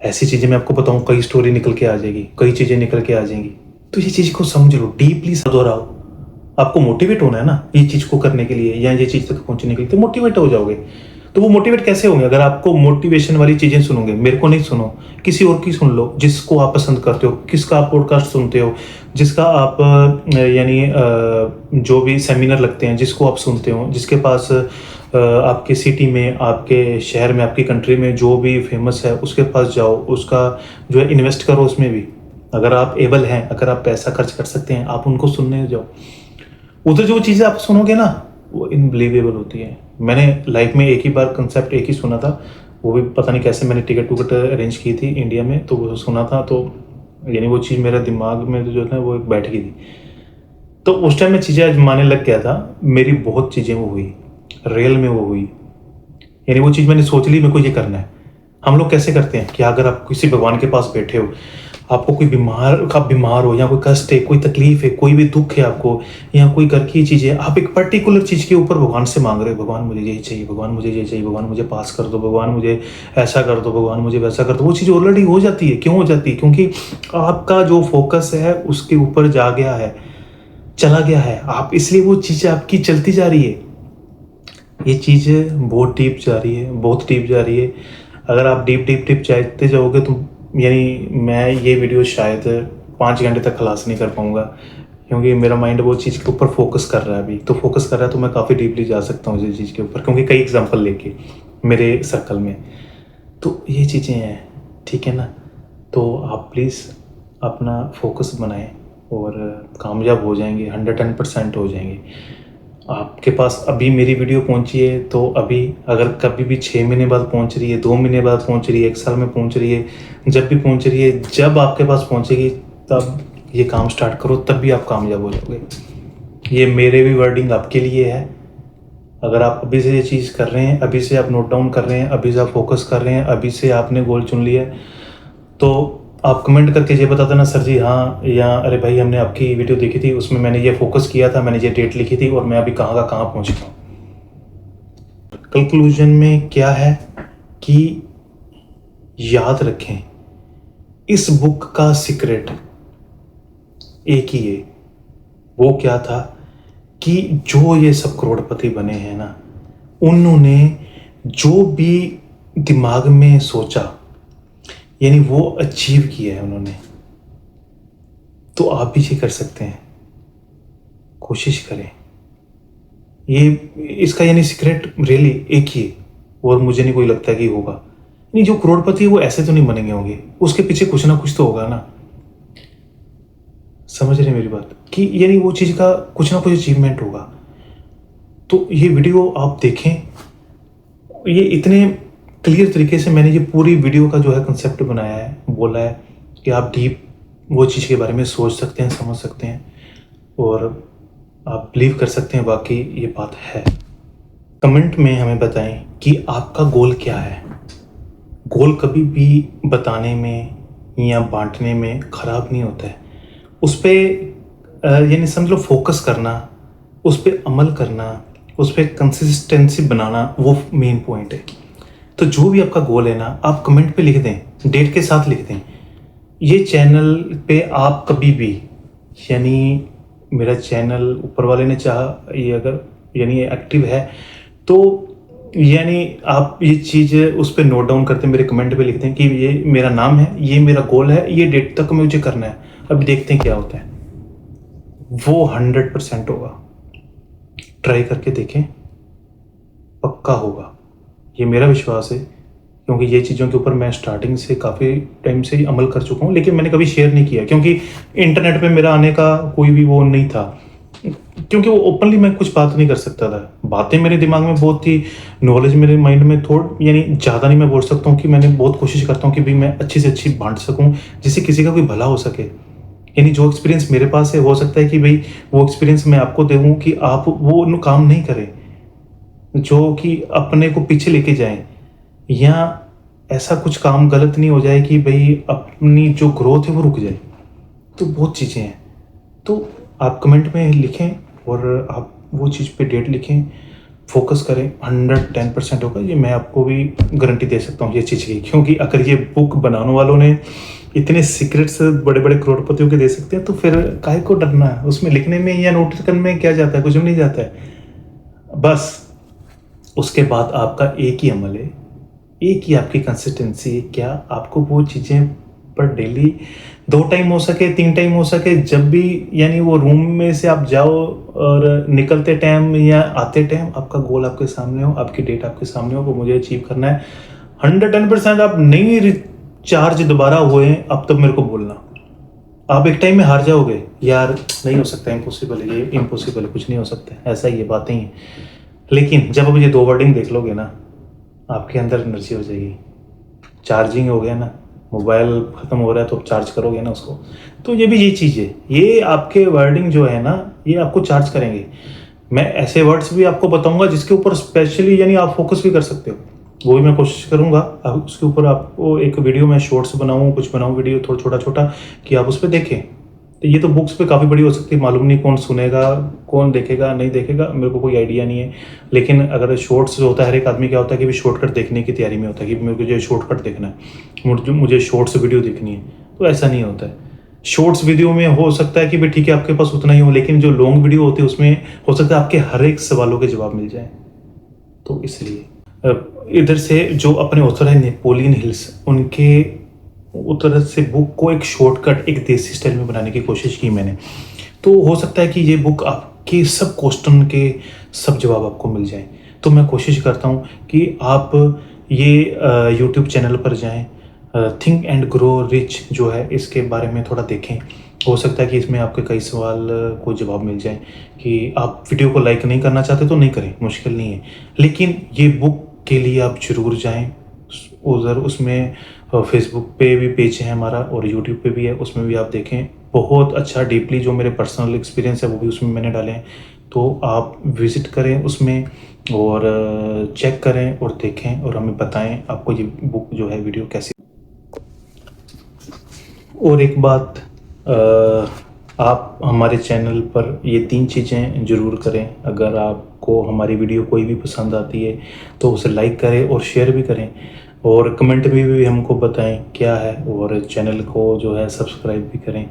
ऐसी चीज़ें मैं आपको बताऊं, कई स्टोरी निकल के आ जाएगी, कई चीज़ें निकल के आ जाएंगी। तो ये चीज़ को समझ लो, डीपली दोहराओ। आपको मोटिवेट होना है ना ये चीज़ को करने के लिए या ये चीज़ तक पहुंचने के लिए, तो मोटिवेट हो जाओगे। तो वो मोटिवेट कैसे होंगे? अगर आपको मोटिवेशन वाली चीज़ें सुनोगे, मेरे को नहीं सुनो, किसी और की सुन लो जिसको आप पसंद करते हो, किसका आप पॉडकास्ट सुनते हो, जिसका आप यानी जो भी सेमिनार लगते हैं जिसको आप सुनते हो, जिसके पास आपके सिटी में, आपके शहर में, आपकी कंट्री में जो भी फेमस है उसके पास जाओ, उसका जो है इन्वेस्ट करो उसमें भी। अगर आप एबल हैं, अगर आप पैसा खर्च कर सकते हैं, आप उनको सुनने जाओ। उधर जो चीज़ें आप सुनोगे ना वो इनबिलीवेबल होती है। मैंने लाइफ में एक ही बार कंसेप्ट एक ही सुना था, वो भी पता नहीं कैसे मैंने टिकट टुकट अरेंज की थी इंडिया में, तो वो सुना था, तो यानी वो चीज़ मेरे दिमाग में जो है वो बैठ गई थी। तो उस टाइम में चीज़ें आजमाने लग गया था, मेरी बहुत चीज़ें वो हुई, रियल में वो हुई। यानी वो चीज़ मैंने सोच ली मेरे को ये करना है। हम लोग कैसे करते हैं कि अगर आप किसी भगवान के पास बैठे हो, आपको कोई बीमार हो या कोई कष्ट है, कोई तकलीफ है, कोई भी दुख है आपको, या कोई घर की चीज़ है, आप एक पर्टिकुलर चीज़ के ऊपर भगवान से मांग रहे हो, भगवान मुझे ये चाहिए, भगवान मुझे ये चाहिए, भगवान मुझे पास कर दो, भगवान मुझे ऐसा कर दो, भगवान मुझे वैसा कर दो। वो चीज़ ऑलरेडी हो जाती है। क्यों हो जाती है? क्योंकि आपका जो फोकस है उसके ऊपर जा गया है, चला गया है आप, इसलिए वो चीज़ आपकी चलती जा रही है। ये चीज़ बहुत डीप जा रही है, बहुत डीप जा रही है। अगर आप डीप चाहते जाओगे तो यानी मैं ये वीडियो शायद 5 घंटे तक खलास नहीं कर पाऊँगा, क्योंकि मेरा माइंड वो चीज़ के ऊपर फोकस कर रहा है अभी। तो फोकस कर रहा है तो मैं काफ़ी डीपली जा सकता हूँ इस चीज़ के ऊपर, क्योंकि कई एग्जांपल लेके मेरे सर्कल में। तो ये चीज़ें हैं, ठीक है ना। तो आप प्लीज़ अपना फोकस बनाएं और कामयाब हो जाएंगे, 110% हो जाएंगे। आपके पास अभी मेरी वीडियो पहुंची है, तो अभी अगर कभी भी 6 महीने बाद पहुंच रही है, 2 महीने बाद पहुंच रही है, 1 साल में पहुंच रही है, जब भी पहुंच रही है, जब आपके पास पहुंचेगी तब ये काम स्टार्ट करो, तब भी आप कामयाब हो जाओगे। ये मेरे भी वर्डिंग आपके लिए है, अगर आप अभी से ये चीज़ कर रहे हैं, अभी से आप नोट डाउन कर रहे हैं, अभी से आप फोकस कर रहे हैं, अभी से आपने गोल चुन लिया है, तो आप कमेंट करके ये बता देना सर जी हाँ, या अरे भाई हमने आपकी वीडियो देखी थी, उसमें मैंने ये फोकस किया था, मैंने ये डेट लिखी थी और मैं अभी कहाँ का कहाँ पहुँच गया हूँ। कंक्लूजन में क्या है कि याद रखें, इस बुक का सीक्रेट एक ही है। वो क्या था कि जो ये सब करोड़पति बने हैं ना, उन्होंने जो भी दिमाग में सोचा यानी वो अचीव किया है उन्होंने। तो आप भी ये कर सकते हैं, कोशिश करें। ये इसका यानी सीक्रेट रियली एक ही है और मुझे नहीं कोई लगता कि होगा। नहीं, जो करोड़पति है वो ऐसे तो नहीं बनेंगे होंगे, उसके पीछे कुछ ना कुछ तो होगा ना। समझ रहे मेरी बात कि यानी वो चीज़ का कुछ ना कुछ अचीवमेंट होगा। तो ये वीडियो आप देखें, ये इतने क्लियर तरीके से मैंने ये पूरी वीडियो का जो है कंसेप्ट बनाया है, बोला है कि आप डीप वो चीज़ के बारे में सोच सकते हैं, समझ सकते हैं और आप बिलीव कर सकते हैं वाकई ये बात है। कमेंट में हमें बताएं कि आपका गोल क्या है। गोल कभी भी बताने में या बांटने में ख़राब नहीं होता है। उस पर यानी समझ लो फोकस करना, उस पर अमल करना, उस पर कंसिस्टेंसी बनाना, वो मेन पॉइंट है। तो जो भी आपका गोल है ना, आप कमेंट पे लिख दें, डेट के साथ लिख दें। ये चैनल पे आप कभी भी यानी मेरा चैनल ऊपर वाले ने चाहा ये अगर यानी एक्टिव है तो यानी आप ये चीज़ उस पर नोट डाउन करते हैं, मेरे कमेंट पे लिखते हैं कि ये मेरा नाम है, ये मेरा गोल है, ये डेट तक मुझे करना है। अब देखते हैं क्या होता है। वो 100% होगा। ट्राई करके देखें, पक्का होगा, ये मेरा विश्वास है। क्योंकि ये चीज़ों के ऊपर मैं स्टार्टिंग से काफ़ी टाइम से ही अमल कर चुका हूँ, लेकिन मैंने कभी शेयर नहीं किया क्योंकि इंटरनेट पे मेरा आने का कोई भी वो नहीं था। क्योंकि वो ओपनली मैं कुछ बात नहीं कर सकता था। बातें मेरे दिमाग में बहुत थी, नॉलेज मेरे माइंड में यानी ज़्यादा नहीं मैं बोल सकता हूँ कि मैंने बहुत कोशिश करता हूँ कि भाई मैं अच्छी से अच्छी बांट सकूँ, जिससे किसी का कोई भला हो सके। यानी जो एक्सपीरियंस मेरे पास है, हो सकता है कि भाई वो एक्सपीरियंस मैं आपको दूँ कि आप वो काम नहीं करें जो कि अपने को पीछे लेके जाएं, या ऐसा कुछ काम गलत नहीं हो जाए कि भाई अपनी जो ग्रोथ है वो रुक जाए। तो बहुत चीज़ें हैं। तो आप कमेंट में लिखें और आप वो चीज़ पे डेट लिखें, फोकस करें, 110% होगा। ये मैं आपको भी गारंटी दे सकता हूँ ये चीज़ की, क्योंकि अगर ये बुक बनाने वालों ने इतने सीक्रेट्स बड़े बड़े करोड़पतियों के दे सकते हैं तो फिर काहे को डरना है। उसमें लिखने में या नोट करने में क्या जाता है, कुछ भी नहीं जाता है। बस उसके बाद आपका एक ही अमल है, एक ही आपकी कंसिस्टेंसी है। क्या आपको वो चीज़ें पर डेली 2 टाइम हो सके, 3 टाइम हो सके, जब भी यानी वो रूम में से आप जाओ और निकलते टाइम या आते टाइम आपका गोल आपके सामने हो, आपकी डेट आपके सामने हो, वो मुझे अचीव करना है। 110% आप नहीं रिचार्ज दोबारा हुए अब तब मेरे को बोलना। आप एक टाइम में हार जाओगे, यार नहीं हो सकता, इम्पॉसिबल है, ये इम्पॉसिबल है, कुछ नहीं हो सकता, ऐसा ये बातें ही हैं। लेकिन जब आप ये 2 वर्डिंग देख लोगे ना, आपके अंदर एनर्जी हो जाएगी। चार्जिंग हो गया ना, मोबाइल ख़त्म हो रहा है तो आप चार्ज करोगे ना उसको। तो ये भी ये चीज़ है, ये आपके वर्डिंग जो है ना, ये आपको चार्ज करेंगे। मैं ऐसे वर्ड्स भी आपको बताऊंगा जिसके ऊपर स्पेशली यानी आप फोकस भी कर सकते हो, वो भी मैं कोशिश करूंगा। अब उसके ऊपर आपको एक वीडियो मैं शॉर्ट्स बनाऊँ, कुछ बनाऊँ वीडियो थोड़ा छोटा छोटा कि आप उस पर देखें। तो ये तो बुक्स पे काफ़ी बड़ी हो सकती है, मालूम नहीं कौन सुनेगा, कौन देखेगा, नहीं देखेगा, मेरे को कोई आइडिया नहीं है। लेकिन अगर शॉर्ट्स जो होता है, हर एक आदमी क्या होता है कि भी शॉर्टकट देखने की तैयारी में होता है कि मेरे को जो शॉर्टकट देखना है, मुझे शॉर्ट्स वीडियो देखनी है। तो ऐसा नहीं होता है। शॉर्ट्स वीडियो में हो सकता है कि भाई ठीक है आपके पास उतना ही हो, लेकिन जो लॉन्ग वीडियो होती है उसमें हो सकता है आपके हर एक सवालों के जवाब मिल जाए। तो इसलिए इधर से जो अपने ऑथर है नेपोलियन हिल्स, उनके उधर से बुक को एक शॉर्टकट, एक देसी स्टाइल में बनाने की कोशिश की मैंने। तो हो सकता है कि ये बुक आपके सब क्वेश्चन के सब जवाब आपको मिल जाए। तो मैं कोशिश करता हूँ कि आप ये यूट्यूब चैनल पर जाएं, थिंक एंड ग्रो रिच जो है इसके बारे में थोड़ा देखें। हो सकता है कि इसमें आपके कई सवाल को जवाब मिल जाए। कि आप वीडियो को लाइक नहीं करना चाहते तो नहीं करें, मुश्किल नहीं है, लेकिन ये बुक के लिए आप ज़रूर जाएं उधर। उसमें फेसबुक पे भी पेज है हमारा और यूट्यूब पे भी है, उसमें भी आप देखें। बहुत अच्छा डीपली जो मेरे पर्सनल एक्सपीरियंस है वो भी उसमें मैंने डाले हैं, तो आप विज़िट करें उसमें। और चेक करें और देखें और हमें बताएं आपको ये बुक जो है वीडियो कैसी। और एक बात, आप हमारे चैनल पर ये 3 चीज़ें ज़रूर करें। अगर आपको हमारी वीडियो कोई भी पसंद आती है तो उसे लाइक करें और शेयर भी करें, और कमेंट में भी हमको बताएं क्या है, और चैनल को जो है सब्सक्राइब भी करें।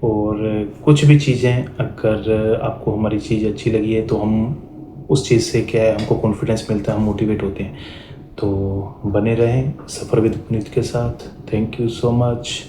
और कुछ भी चीज़ें अगर आपको हमारी चीज़ अच्छी लगी है तो हम उस चीज़ से क्या है, हमको कॉन्फिडेंस मिलता है, हम मोटिवेट होते हैं। तो बने रहें सफ़र विद पुनीत के साथ। Thank you so much.